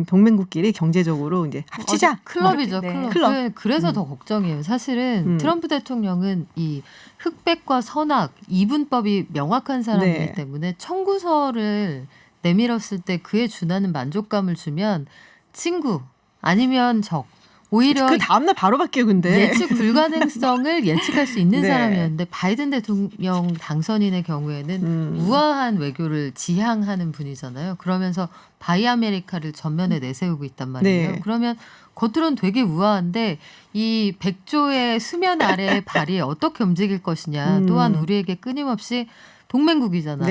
동맹국끼리 경제적으로 이제 합치자. 클럽이죠. 네. 클럽. 그래서 더 걱정이에요. 사실은 트럼프 대통령은 이 흑백과 선악 이분법이 명확한 사람이기 때문에 청구서를 내밀었을 때 그에 준하는 만족감을 주면 친구 아니면 적. 오히려 그 다음날 바로 바뀌어 근데 예측 불가능성을 예측할 수 있는 사람이었는데 바이든 대통령 당선인의 경우에는 우아한 외교를 지향하는 분이잖아요. 그러면서 바이 아메리카를 전면에 내세우고 있단 말이에요. 그러면 겉으로는 되게 우아한데 이 100조의 수면 아래의 발이 어떻게 움직일 것이냐. 또한 우리에게 끊임없이 동맹국이잖아.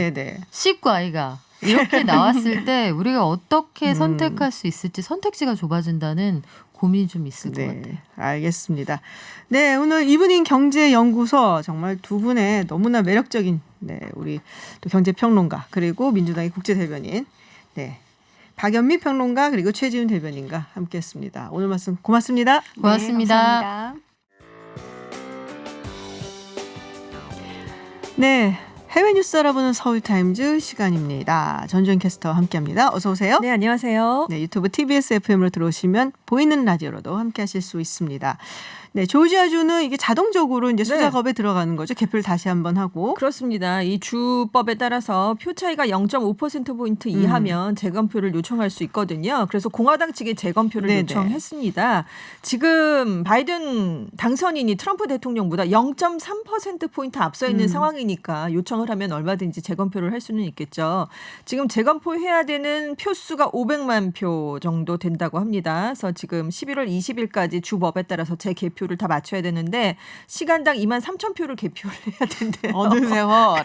C과 I가 이렇게 나왔을 때 우리가 어떻게 선택할 수 있을지 선택지가 좁아진다는 고민이 좀 있을 것 같아요. 알겠습니다. 네, 오늘 이브닝 경제연구소 정말 두 분의 너무나 매력적인 우리 또 경제평론가 그리고 민주당의 국제대변인 박연미 평론가 그리고 최지훈 대변인과 함께했습니다. 오늘 말씀 고맙습니다. 고맙습니다. 네, 감사합니다. 네. 해외 뉴스 알아보는 서울타임즈 시간입니다. 전주현 캐스터와 함께합니다. 어서 오세요. 네, 안녕하세요. 네, 유튜브 TBS FM으로 들어오시면 보이는 라디오로도 함께하실 수 있습니다. 네, 조지아주는 이게 자동적으로 이제 수작업에 들어가는 거죠. 개표를 다시 한번 하고. 그렇습니다. 이 주법에 따라서 표 차이가 0.5%포인트 이하면 재검표를 요청할 수 있거든요. 그래서 공화당 측에 재검표를 요청했습니다. 지금 바이든 당선인이 트럼프 대통령보다 0.3%포인트 앞서 있는 상황이니까 요청을 하면 얼마든지 재검표를 할 수는 있겠죠. 지금 재검표해야 되는 표수가 500만 표 정도 된다고 합니다. 그래서 지금 11월 20일까지 주법에 따라서 재개표 를 다 맞춰야 되는데 시간당 2만 3천 표를 개표를 해야 된대요. 어느 세월.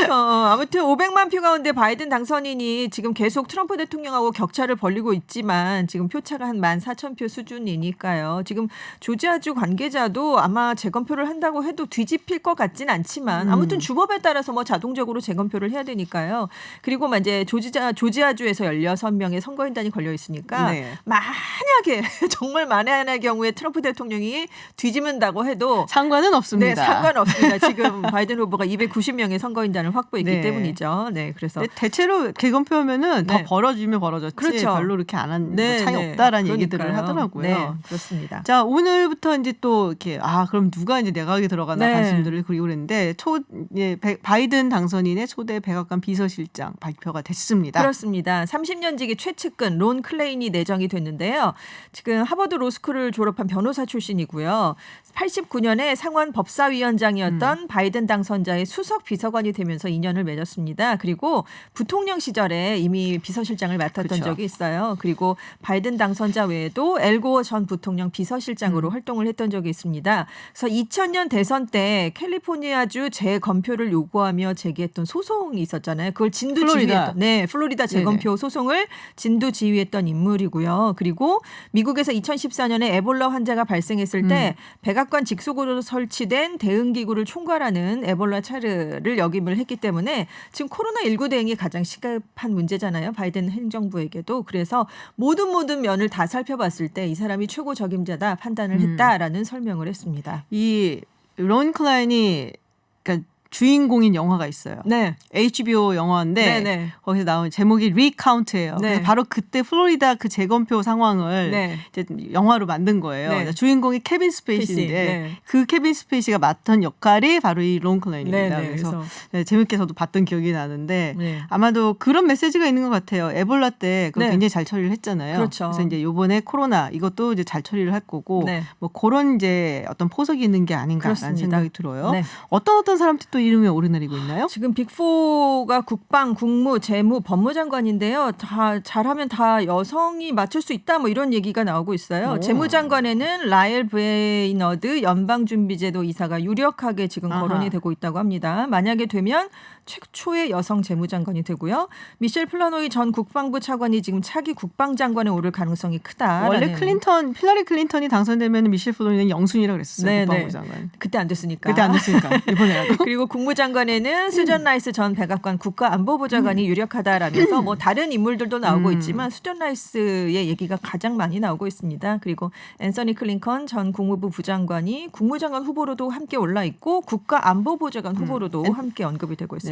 아무튼 500만 표 가운데 바이든 당선인이 지금 계속 트럼프 대통령하고 격차를 벌리고 있지만 지금 표차가 한 14,000표 수준이니까요. 지금 조지아주 관계자도 아마 재검표를 한다고 해도 뒤집힐 것 같진 않지만 아무튼 주법에 따라서 뭐 자동적으로 재검표를 해야 되니까요. 그리고 이제 조지아주에서 16명의 선거인단이 걸려 있으니까 만약에 정말 만약의 경우에 트럼프 대통령이 뒤집는다고 해도 상관은 없습니다. 네, 상관없습니다. 지금 바이든 후보가 290명의 선거인단을 확보했기 때문이죠. 네, 그래서 대체로 재검표하면은 더 벌어지면 벌어졌지. 그렇죠. 별로 이렇게 안 한 차이 없다라는 얘기들을 하더라고요. 네, 그렇습니다. 자, 오늘부터 이제 또 이렇게 그럼 누가 이제 내각에 들어가나 관심들을 그리고 그랬는데 바이든 당선인의 초대 백악관 비서실장 발표가 됐습니다. 그렇습니다. 30년지기 최측근 론 클레인이 내정이 됐는데요. 지금 하버드 로스쿨을 졸업한 변호사 출신이고요. 89년에 상원 법사위원장이었던 바이든 당선자의 수석 비서관이 되면서 인연을 맺었습니다. 그리고 부통령 시절에 이미 비서실장을 맡았던 적이 있어요. 그리고 바이든 당선자 외에도 엘고어 전 부통령 비서실장으로 활동을 했던 적이 있습니다. 그래서 2000년 대선 때 캘리포니아주 재검표를 요구하며 제기했던 소송이 있었잖아요. 그걸 진두지휘했던 플로리다 재검표 소송을 진두지휘했던 인물이고요. 그리고 미국에서 2014년에 2020년에 에볼라 환자가 발생했을 때 백악관 직속으로 설치된 대응기구를 총괄하는 에볼라 차르를 역임을 했기 때문에 지금 코로나19 대응이 가장 시급한 문제잖아요. 바이든 행정부에게도. 그래서 모든 면을 다 살펴봤을 때 이 사람이 최고 적임자다 판단을 했다라는 설명을 했습니다. 이 론 클라인이 그러니까 주인공인 영화가 있어요. 네. HBO 영화인데 거기서 나온 제목이 리카운트예요. 그래서 바로 그때 플로리다 그 재검표 상황을 이제 영화로 만든 거예요. 주인공이 케빈 스페이시인데 그 케빈 스페이시가 맡은 역할이 바로 이 론 클라인입니다. 그래서 재밌게 저도 봤던 기억이 나는데 아마도 그런 메시지가 있는 것 같아요. 에볼라 때 그걸 굉장히 잘 처리를 했잖아요. 그렇죠. 그래서 이제 이번에 코로나 이것도 이제 잘 처리를 할 거고 뭐 그런 이제 어떤 포석이 있는 게 아닌가라는 그렇습니다. 생각이 들어요. 어떤 사람들이 또 이름이 오르내리고 있나요? 지금 빅4가 국방, 국무, 재무, 법무장관인데요. 다 잘하면 다 여성이 맡을 수 있다 뭐 이런 얘기가 나오고 있어요. 재무장관에는 라엘 브레이너드 연방준비제도 이사가 유력하게 지금 거론이 되고 있다고 합니다. 만약에 되면 최초의 여성 재무장관이 되고요. 미셸 플라노이 전 국방부 차관이 지금 차기 국방장관에 오를 가능성이 크다. 원래 힐러리 클린턴이 당선되면 미셸 플라노이는 영순이라고 그랬었어요. 국방부 장관. 그때 안 됐으니까. 이번에라도. 그리고 국무장관에는 수전 라이스 전 백악관 국가안보보좌관이 유력하다라면서 뭐 다른 인물들도 나오고 있지만 수전 라이스의 얘기가 가장 많이 나오고 있습니다. 그리고 앤서니 클링컨 전 국무부 부장관이 국무장관 후보로도 함께 올라 있고 국가안보보좌관 후보로도 함께 언급이 되고 있습니다.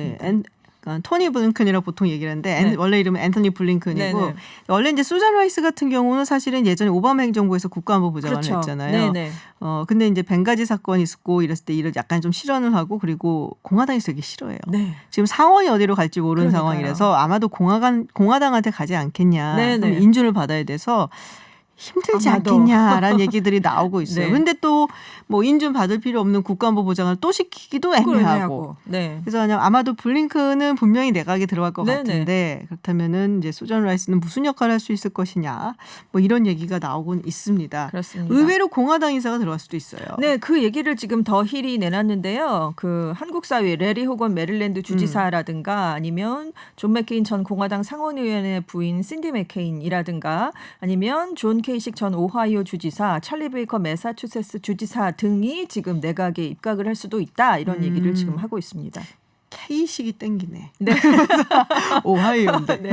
그러니까 토니 블링컨이라고 보통 얘기를 하는데 원래 이름은 앤서니 블링컨이고 원래 이제 수잔 라이스 같은 경우는 사실은 예전에 오바마 행정부에서 국가안보 부장관을 했잖아요. 근데 이제 벵가지 사건이 있었고 이랬을 때 이를 약간 좀 실언을 하고 그리고 공화당이 되게 싫어해요. 지금 상원이 어디로 갈지 모르는 상황이라서 아마도 공화당한테 가지 않겠냐. 그럼 인준을 받아야 돼서 힘들지 않겠냐라는 얘기들이 나오고 있어요. 그런데 또 뭐 인준 받을 필요 없는 국가안보 보장을 또 시키기도 애매하고. 그래서 그냥 아마도 블링컨은 분명히 내각에 들어갈 것 같은데 그렇다면은 이제 수잔 라이스는 무슨 역할을 할 수 있을 것이냐. 뭐 이런 얘기가 나오곤 있습니다. 그렇습니다. 의외로 공화당 인사가 들어갈 수도 있어요. 그 얘기를 지금 더 힐이 내놨는데요. 그 한국 사회 레리 호건 메릴랜드 주지사라든가 아니면 존 맥케인 전 공화당 상원의원의 부인 신디 맥케인이라든가 아니면 존 케이식 전 오하이오 주지사, 찰리 베이커 매사추세츠 주지사 등이 지금 내각에 입각을 할 수도 있다. 이런 얘기를 지금 하고 있습니다. K식이 땡기네. 오하이오인데.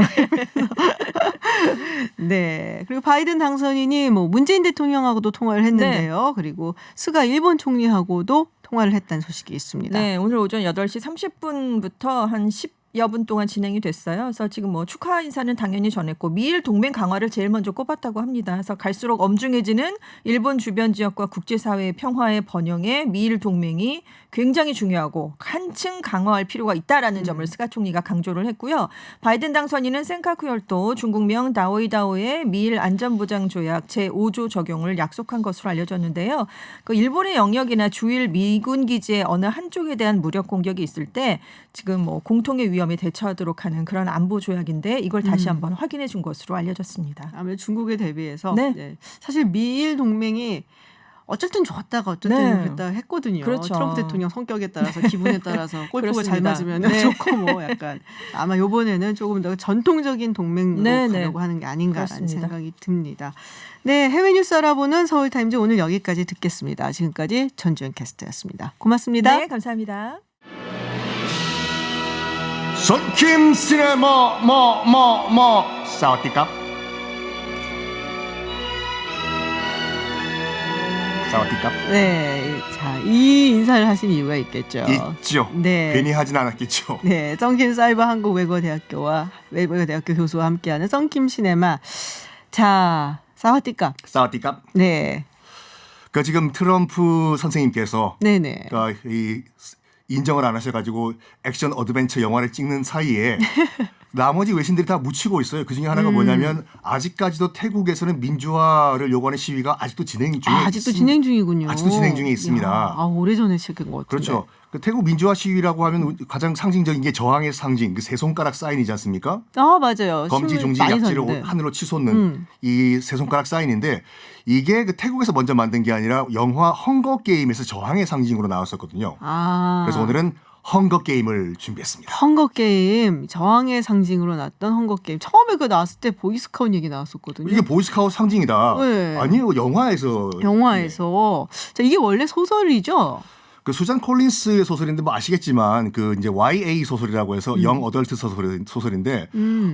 그리고 바이든 당선인이 뭐 문재인 대통령하고도 통화를 했는데요. 그리고 스가 일본 총리하고도 통화를 했다는 소식이 있습니다. 오늘 오전 8시 30분부터 한 10여 분 동안 진행이 됐어요. 그래서 지금 뭐 축하 인사는 당연히 전했고 미일 동맹 강화를 제일 먼저 꼽았다고 합니다. 그래서 갈수록 엄중해지는 일본 주변 지역과 국제사회의 평화의 번영에 미일 동맹이 굉장히 중요하고 한층 강화할 필요가 있다라는 점을 스가 총리가 강조를 했고요. 바이든 당선인은 센카쿠 열도 중국명 다오이다오의 미일 안전보장 조약 제5조 적용을 약속한 것으로 알려졌는데요. 그 일본의 영역이나 주일 미군 기지의 어느 한쪽에 대한 무력 공격이 있을 때 지금 뭐 공통의 위험에 대처하도록 하는 그런 안보 조약인데 이걸 다시 한번 확인해 준 것으로 알려졌습니다. 아무래도 중국에 대비해서 사실 미일 동맹이 어쩔 땐 좋았다가 어쩔 땐 그랬다가 했거든요. 트럼프 대통령 성격에 따라서 기분에 따라서 골프가 잘 맞으면 좋고 뭐 약간 아마 이번에는 조금 더 전통적인 동맹으로 가려고 하는 게 아닌가라는 생각이 듭니다. 해외 뉴스 알아보는 서울타임즈 오늘 여기까지 듣겠습니다. 지금까지 전주현 캐스터였습니다. 고맙습니다. 네, 감사합니다. 손킴 시네마 사와디캅 사와디캅. 자, 이 인사를 하신 이유가 있겠죠. 있죠. 괜히 하진 않았겠죠. 썬킴 사이버 한국외국어대학교와 외국어대학교 교수와 함께하는 썬킴 시네마. 자, 사와디캅. 사와디캅. 그 지금 트럼프 선생님께서 이 인정을 안 하셔가지고 액션 어드벤처 영화를 찍는 사이에 나머지 외신들이 다 묻히고 있어요. 그중에 하나가 뭐냐면 아직까지도 태국에서는 민주화를 요구하는 시위가 아직도 진행 중에 아직도 진행 중이군요. 아직도 진행 중에 있습니다. 오래전에 시작한 것 같은데. 그렇죠. 그 태국 민주화 시위라고 하면 가장 상징적인 게 저항의 상징, 그 세 손가락 사인이지 않습니까? 맞아요. 검지, 중지, 약지를 하늘로 치솟는 이 세 손가락 사인인데 이게 그 태국에서 먼저 만든 게 아니라 영화 헝거 게임에서 저항의 상징으로 나왔었거든요. 그래서 오늘은 헝거 게임을 준비했습니다. 헝거 게임, 저항의 상징으로 나왔던 헝거 게임. 처음에 그 나왔을 때 보이스카우트 얘기 나왔었거든요. 이게 보이스카우트 상징이다. 네. 아니요, 영화에서. 자, 이게 원래 소설이죠. 그 수잔 콜린스의 소설인데 뭐 아시겠지만 그 이제 YA 소설이라고 해서 영 어덜트 소설인데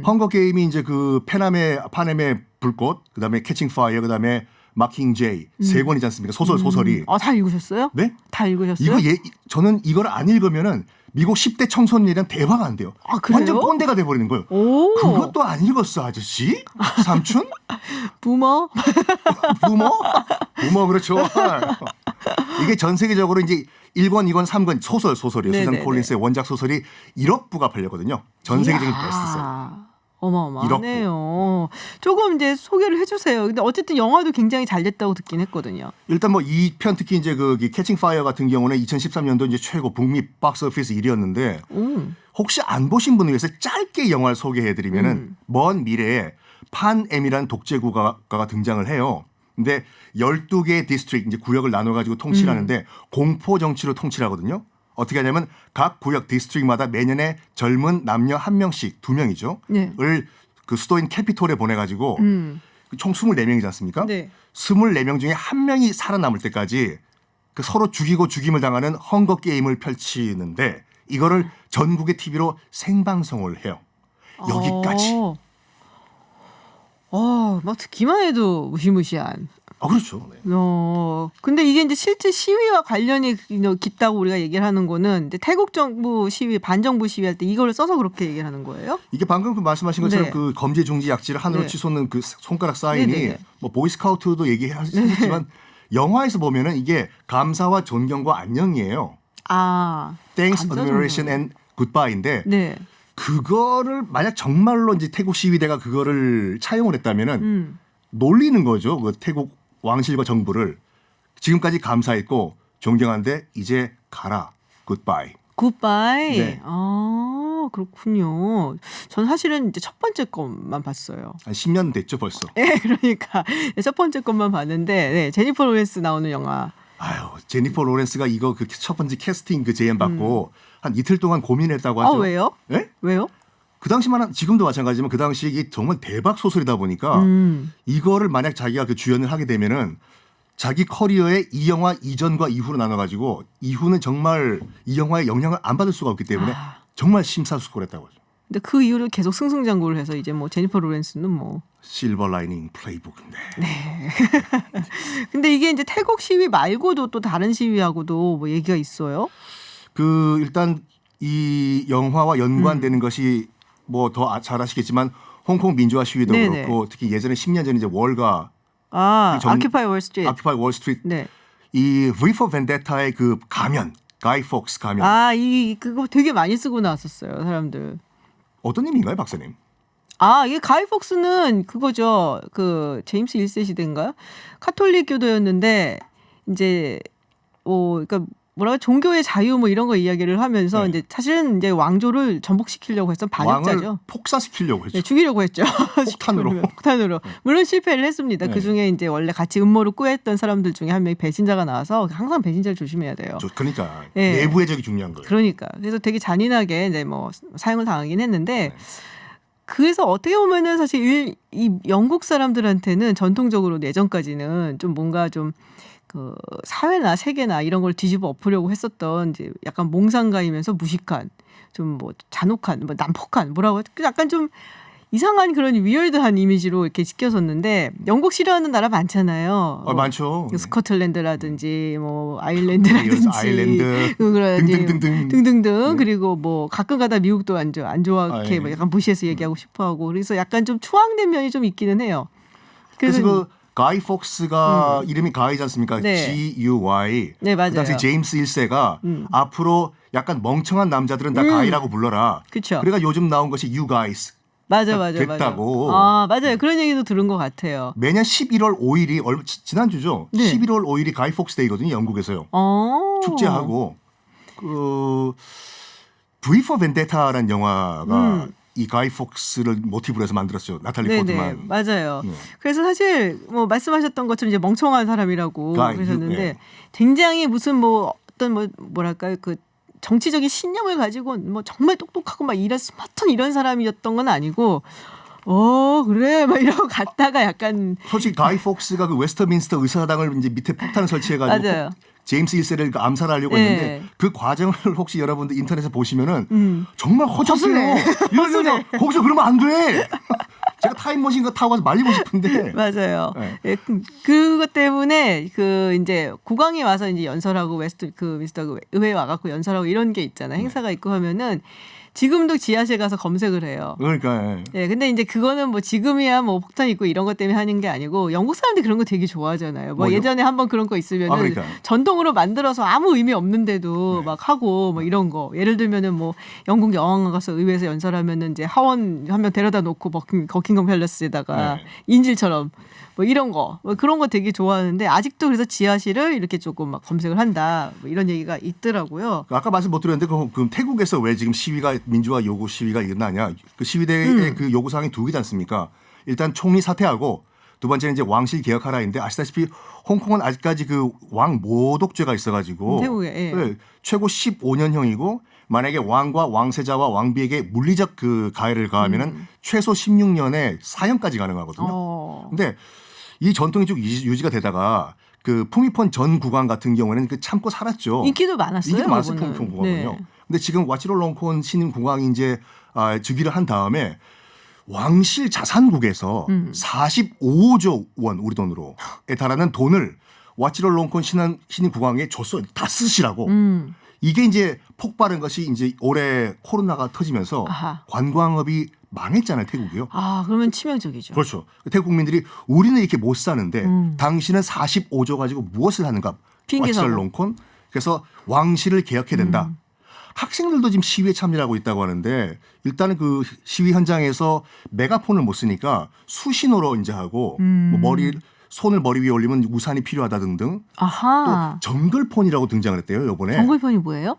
헝거 게임이 이제 그 파넴의 불꽃, 그다음에 캐칭 파이어, 그다음에 마킹제이 세 권이지 않습니까? 소설이. 다 읽으셨어요? 네? 다 읽으셨어요? 저는 이걸 안 읽으면은 미국 10대 청소년이랑 대화가 안 돼요. 아, 그래요? 완전 꼰대가 돼버리는 거예요. 오. 그것도 안 읽었어, 아저씨? 삼촌? 부모? 부모 그렇죠. 이게 전 세계적으로 이제 1권, 2권, 3권 소설이에요. 수잔 콜린스의 원작 소설이 1억 부가 팔렸거든요. 전 세계적인 베스트셀러. 어마어마하네요. 조금 이제 소개를 해주세요. 근데 어쨌든 영화도 굉장히 잘 됐다고 듣긴 했거든요. 일단 뭐 이 편 특히 이제 그 캐칭 파이어 같은 경우는 2013년도 이제 최고 북미 박스 오피스 1위였는데 혹시 안 보신 분을 위해서 짧게 영화를 소개해드리면은 먼 미래에 판엠이라는 독재 국가가 등장을 해요. 근데 12개의 디스트릭트 이제 구역을 나눠 가지고 통치하는데 공포 정치로 통치하거든요. 어떻게 하냐면 각 구역 디스트릭트마다 매년에 젊은 남녀 한 명씩 2명이죠. 네. 을 그 수도인 캐피톨에 보내가지고 총 24명이지 않습니까? 네. 24명 중에 한 명이 살아남을 때까지 그 서로 죽이고 죽임을 당하는 헝거 게임을 펼치는데 이거를 전국의 TV로 생방송을 해요. 여기까지. 막 듣기만 해도 무시무시한. 그렇죠. 네. 근데 이게 이제 실제 시위와 관련이 깊다고 우리가 얘기를 하는 거는 이제 태국 정부 시위, 반정부 시위할 때 이거를 써서 그렇게 얘기를 하는 거예요? 이게 방금 그 말씀하신 것처럼 네. 그 검제 중지 약지를 하늘로 네. 치솟는 그 손가락 사인이 네네네. 뭐 보이스카우트도 얘기하셨지만 영화에서 보면은 이게 감사와 존경과 안녕이에요. Thanks, 감사, admiration and goodbye인데 네. 그거를 만약 정말로 이제 태국 시위대가 그거를 차용을 했다면은 놀리는 거죠. 그 태국 왕실과 정부를 지금까지 감사했고 존경한데 이제 가라. 굿바이. 네. 그렇군요. 전 사실은 이제 첫 번째 것만 봤어요. 한 10년 됐죠 벌써. 네, 그러니까 첫 번째 것만 봤는데 제니퍼 로렌스 나오는 영화. 제니퍼 로렌스가 이거 그 첫 번째 캐스팅 그 제안 받고 한 이틀 동안 고민했다고 하죠. 왜요? 네? 왜요? 그 당시만 지금도 마찬가지지만 그 당시 이게 정말 대박 소설이다 보니까 이거를 만약 자기가 그 주연을 하게 되면은 자기 커리어에 이 영화 이전과 이후로 나눠가지고 이후는 정말 이 영화에 영향을 안 받을 수가 없기 때문에 정말 심사숙고했다고 하죠. 근데 그 이후로 계속 승승장구를 해서 이제 뭐 제니퍼 로렌스는 뭐 실버 라이닝 플레이북인데. 네. 근데 이게 이제 태국 시위 말고도 또 다른 시위하고도 뭐 얘기가 있어요? 그 일단 이 영화와 연관되는 것이 뭐 더 잘 아시겠지만 홍콩 민주화 시위도 네네. 그렇고 특히 예전에 10년 전에 이제 월가 아큐파이 월스트리트. 아큐파이 월스트리트. 네. 이 V for Vendetta의 그 가면, 가이 폭스 가면. 그거 되게 많이 쓰고 나왔었어요, 사람들. 어떤 의미인가요, 박사님? 이게 가이 폭스는 그거죠. 그 제임스 1세 시대인가요? 카톨릭 교도였는데 이제 그러니까 뭐라고 종교의 자유 뭐 이런 거 이야기를 하면서 이제 사실은 이제 왕조를 전복시키려고 했던 반역자죠. 왕을 폭사시키려고 했죠. 네, 죽이려고 했죠. 폭탄으로. 물론 실패를 했습니다. 네. 그 중에 이제 원래 같이 음모를 꾸했던 사람들 중에 한 명이 배신자가 나와서 항상 배신자를 조심해야 돼요. 그러니까 네. 내부의 적이 중요한 거예요. 그러니까 그래서 되게 잔인하게 이제 뭐 사형을 당하긴 했는데. 그래서 어떻게 보면은 사실 이 영국 사람들한테는 전통적으로 예전까지는 좀 뭔가 좀 그 사회나 세계나 이런 걸 뒤집어 엎으려고 했었던 이제 약간 몽상가이면서 무식한 좀 뭐 잔혹한 뭐 난폭한 뭐라고 약간 좀 이상한 그런 위얼드한 이미지로 이렇게 지켜졌는데 영국 싫어하는 나라 많잖아요. 많죠. 스코틀랜드라든지 뭐 아일랜드라든지 아일랜드 등등등 그리고 뭐 가끔가다 미국도 안 좋아게 뭐 약간 무시해서 얘기하고 싶어하고 그래서 약간 좀 추앙된 면이 좀 있기는 해요. 그래서 그 가이 폭스가 이름이 가이지 않습니까? 네. G-U-Y. 네, 맞아요. 그 당시 제임스 1세가 앞으로 약간 멍청한 남자들은 다 가이라고 불러라. 그렇죠. 그러니까 요즘 나온 것이 You Guys. 맞아. 됐다고. 맞아요. 그런 얘기도 들은 것 같아요. 매년 11월 5일이 지난주죠. 네. 11월 5일이 가이 폭스 데이거든요. 영국에서요. 축제하고 그 V for Vendetta라는 영화가 이 가이 폭스를 모티브로 해서 만들었죠. 나탈리 포트만. 맞아요. 그래서 사실 뭐 말씀하셨던 것처럼 이제 멍청한 사람이라고 그러셨는데 굉장히 무슨 뭐 어떤 뭐랄까요 그 정치적인 신념을 가지고 뭐 정말 똑똑하고 막 이런 스마트한 이런 사람이었던 건 아니고 그래 막 이러고 갔다가 약간 솔직히 가이 폭스가 그 웨스터민스터 의사당을 이제 밑에 폭탄을 설치해가지고 맞아요. 제임스 1세를 암살하려고 네. 했는데 그 과정을 혹시 여러분들 인터넷에 보시면은 정말 허접해요. 이러면 거기서 그러면 안 돼. 제가 타임머신 타고 가서 말리고 싶은데. 맞아요. 네. 예, 그것 때문에 그 이제 국왕이 와서 이제 연설하고 미스터 의회 와갖고 연설하고 이런 게 있잖아요. 행사가 있고 하면은 지금도 지하실 가서 검색을 해요. 그러니까. 예, 근데 이제 그거는 뭐 지금이야 뭐 폭탄 있고 이런 것 때문에 하는 게 아니고 영국 사람들이 그런 거 되게 좋아하잖아요. 뭐 뭐요? 예전에 한번 그런 거 있으면은 그러니까. 전통으로 만들어서 아무 의미 없는데도 네. 막 하고 뭐 이런 거. 예를 들면은 뭐 영국 여왕 가서 의회에서 연설하면은 이제 하원 한 명 데려다 놓고 버킹엄 팰러스에다가 네. 인질처럼 뭐 이런 거, 뭐 그런 거 되게 좋아하는데 아직도 그래서 지하실을 이렇게 조금 막 검색을 한다. 뭐 이런 얘기가 있더라고요. 아까 말씀 못 드렸는데 그 태국에서 왜 지금 시위가 민주화 요구 시위가 일어나냐? 그 시위대의 그 요구 사항이 두 개지 않습니까? 일단 총리 사퇴하고 두 번째는 이제 왕실 개혁하라인데 아시다시피 홍콩은 아직까지 그 왕 모독죄가 있어가지고 태국에 예. 네, 최고 15년형이고 만약에 왕과 왕세자와 왕비에게 물리적 그 가해를 가하면은 최소 16년에 사형까지 가능하거든요. 근데 이 전통이 쭉 유지가 되다가 그 푸미폰 전 국왕 같은 경우에는 그 참고 살았죠. 인기도 많았어요. 인기도 많았어요. 푸미폰 국왕은요. 네. 근데 지금 와치롤롱콘 신임 국왕이 이제 즉위를 한 다음에 왕실 자산국에서 45조 원 우리 돈으로에 달하는 돈을 와치롤롱콘 신임 국왕에 줬어요. 다 쓰시라고. 이게 이제 폭발한 것이 이제 올해 코로나가 터지면서 아하. 관광업이 망했잖아요, 태국이요. 그러면 치명적이죠. 그렇죠. 태국 국민들이 우리는 이렇게 못 사는데 당신은 45조 가지고 무엇을 하는가? 핑계 사고. 와치롤롱콘. 그래서 왕실을 개혁해야 된다. 학생들도 지금 시위에 참여하고 있다고 하는데 일단은 그 시위 현장에서 메가폰을 못 쓰니까 수신호로 이제 하고 뭐 손을 머리 위에 올리면 우산이 필요하다 등등. 아하. 또 정글폰이라고 등장을 했대요, 이번에. 정글폰이 뭐예요?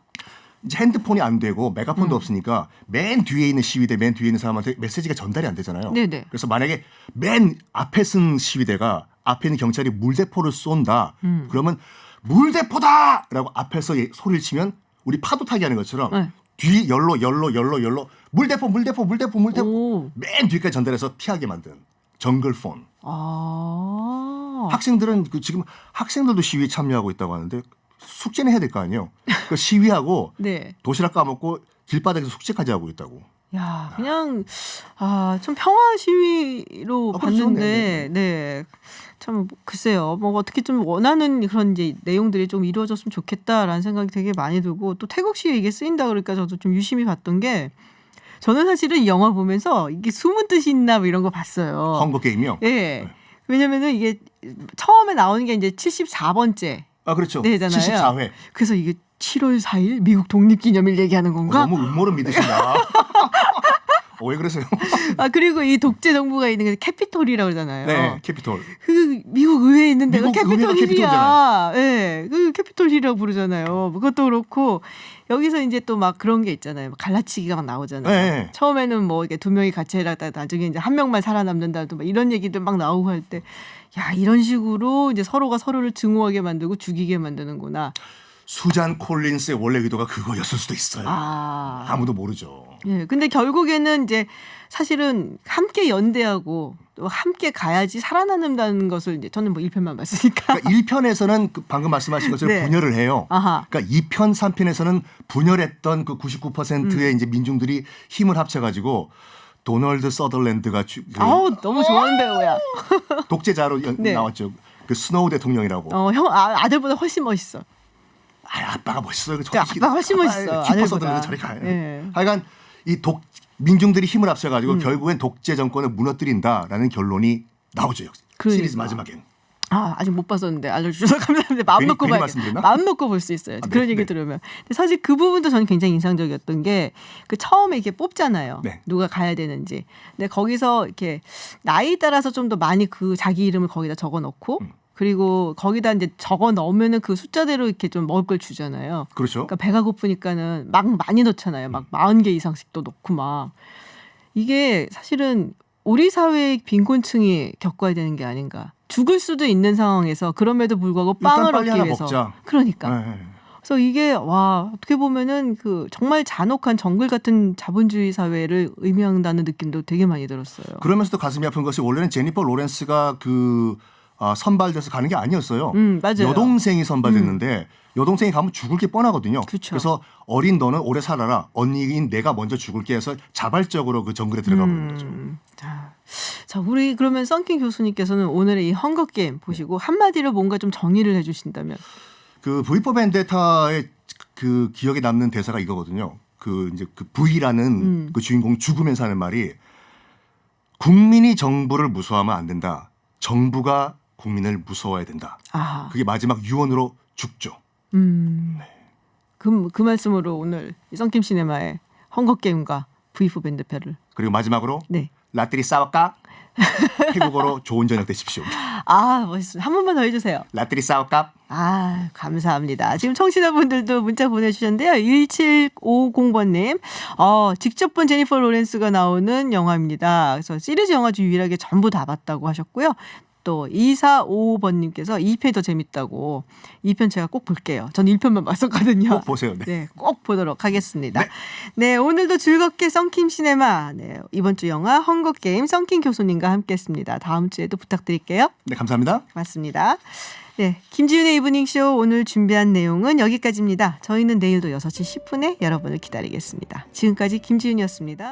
이제 핸드폰이 안 되고 메가폰도 없으니까 맨 뒤에 있는 시위대 맨 뒤에 있는 사람한테 메시지가 전달이 안 되잖아요. 네네. 그래서 만약에 맨 앞에 쓴 시위대가 앞에 있는 경찰이 물대포를 쏜다. 그러면 물대포다라고 앞에서 소리를 치면 우리 파도 타기 하는 것처럼 네. 뒤 열로 물대포 오. 맨 뒤까지 전달해서 피하게 만든 정글폰. 학생들은 지금 학생들도 시위에 참여하고 있다고 하는데 숙제는 해야 될 거 아니에요. 그 시위하고 네. 도시락 까먹고 길바닥에서 숙제까지 하고 있다고. 야, 그냥 좀 평화 시위로 그렇죠. 봤는데, 네. 참 글쎄요. 뭐 어떻게 좀 원하는 그런 이제 내용들이 좀 이루어졌으면 좋겠다라는 생각이 되게 많이 들고 또 태국 시위에 이게 쓰인다 그러니까 저도 좀 유심히 봤던 게 저는 사실은 이 영화 보면서 이게 숨은 뜻이 있나 뭐 이런 거 봤어요. 헝거 게임이요? 네. 왜냐면은 이게 처음에 나오는 게 이제 74번째. 그렇죠. 네잖아요. 74회. 그래서 이게 7월 4일 미국 독립기념일 얘기하는 건가? 너무 음모를 믿으신다. 왜 그러세요? 그리고 이 독재 정부가 있는 게 캐피톨이라고 그러잖아요. 네, 캐피톨. 그 미국 의회에 있는 데가 미국 의회가 캐피톨이야. 네, 그 캐피톨이라고 부르잖아요. 그것도 그렇고 여기서 이제 또 막 그런 게 있잖아요. 갈라치기가 막 나오잖아요. 네. 처음에는 뭐 이렇게 두 명이 같이 해라다 나중에 이제 한 명만 살아남는다. 또 막 이런 얘기들 막 나오고 할 때, 야 이런 식으로 이제 서로가 서로를 증오하게 만들고 죽이게 만드는구나. 수잔 콜린스의 원래 의도가 그거였을 수도 있어요. 아무도 모르죠. 예, 근데 결국에는 이제 사실은 함께 연대하고 또 함께 가야지 살아남는다는 것을 이제 저는 뭐 1편만 봤으니까. 그러니까 1편에서는 방금 말씀하신 것처럼 네. 분열을 해요. 아하. 그러니까 2편, 3편에서는 분열했던 그 99%의 이제 민중들이 힘을 합쳐가지고 도널드 서덜랜드가 너무 좋아하는 배우야. 독재자로 네. 나왔죠. 그 스노우 대통령이라고. 형 아들보다 훨씬 멋있어. 아빠가 멋있어요. 아빠가 훨씬 멋있어. 키퍼 서덜랜드 저리 가요. 네. 하여간 이 민중들이 힘을 합쳐가지고 결국엔 독재 정권을 무너뜨린다라는 결론이 나오죠. 시리즈 마지막엔. 아직 못 봤었는데 알려주셔서 감사합니다. 마음 놓고 봐야 마음 놓고 볼 수 있어요. 그런 얘기 들으면. 근데 사실 그 부분도 저는 굉장히 인상적이었던 게 그 처음에 이렇게 뽑잖아요. 네. 누가 가야 되는지. 근데 거기서 이렇게 나이 따라서 좀 더 많이 그 자기 이름을 거기다 적어 넣고 그리고 거기다 이제 적어 넣으면은 그 숫자대로 이렇게 좀 먹을 걸 주잖아요. 그렇죠. 그러니까 배가 고프니까는 막 많이 넣잖아요. 막 40개 이상씩 또 넣고 막. 이게 사실은 우리 사회의 빈곤층이 겪어야 되는 게 아닌가. 죽을 수도 있는 상황에서 그럼에도 불구하고 빵을 얻기 위해서. 먹자. 그러니까. 네. 그래서 이게 와 어떻게 보면은 그 정말 잔혹한 정글 같은 자본주의 사회를 의미한다는 느낌도 되게 많이 들었어요. 그러면서도 가슴이 아픈 것이 원래는 제니퍼 로렌스가 선발돼서 가는 게 아니었어요. 맞아요. 여동생이 선발됐는데 여동생이 가면 죽을 게 뻔하거든요. 그쵸. 그래서 어린 너는 오래 살아라. 언니인 내가 먼저 죽을게 해서 자발적으로 그 정글에 들어가 버린 거죠. 자, 우리 그러면 썬킴 교수님께서는 오늘의 이 헝거 게임 보시고 한마디로 뭔가 좀 정의를 해주신다면 그 V4 벤데타의 그 기억에 남는 대사가 이거거든요. 그 이제 그 V라는 그 주인공 죽으면서 하는 말이 국민이 정부를 무서워하면 안 된다. 정부가 국민을 무서워해야 된다. 아하. 그게 마지막 유언으로 죽죠. 그 말씀으로 오늘 썬킴 시네마의 헝거 게임과 V4 벤데타를 그리고 마지막으로 네. 라떼리 싸울까? 태국어로 좋은 저녁 되십시오. 아 멋있습니다. 한 번만 더 해주세요. 라떼리 싸울까? 아 감사합니다. 지금 청취자분들도 문자 보내주셨는데요. 1750번님 직접 본 제니퍼 로렌스가 나오는 영화입니다. 그래서 시리즈 영화 중 유일하게 전부 다 봤다고 하셨고요. 또 2455번님께서 2편이 더 재밌다고 2편 제가 꼭 볼게요. 전 1편만 봤었거든요. 꼭 보세요. 네. 네, 꼭 보도록 하겠습니다. 네, 오늘도 즐겁게 썬킴 시네마 이번 주 영화 헝거 게임 썬킴 교수님과 함께했습니다. 다음 주에도 부탁드릴게요. 네, 감사합니다. 맞습니다. 네, 김지윤의 이브닝쇼 오늘 준비한 내용은 여기까지입니다. 저희는 내일도 6시 10분에 여러분을 기다리겠습니다. 지금까지 김지윤이었습니다.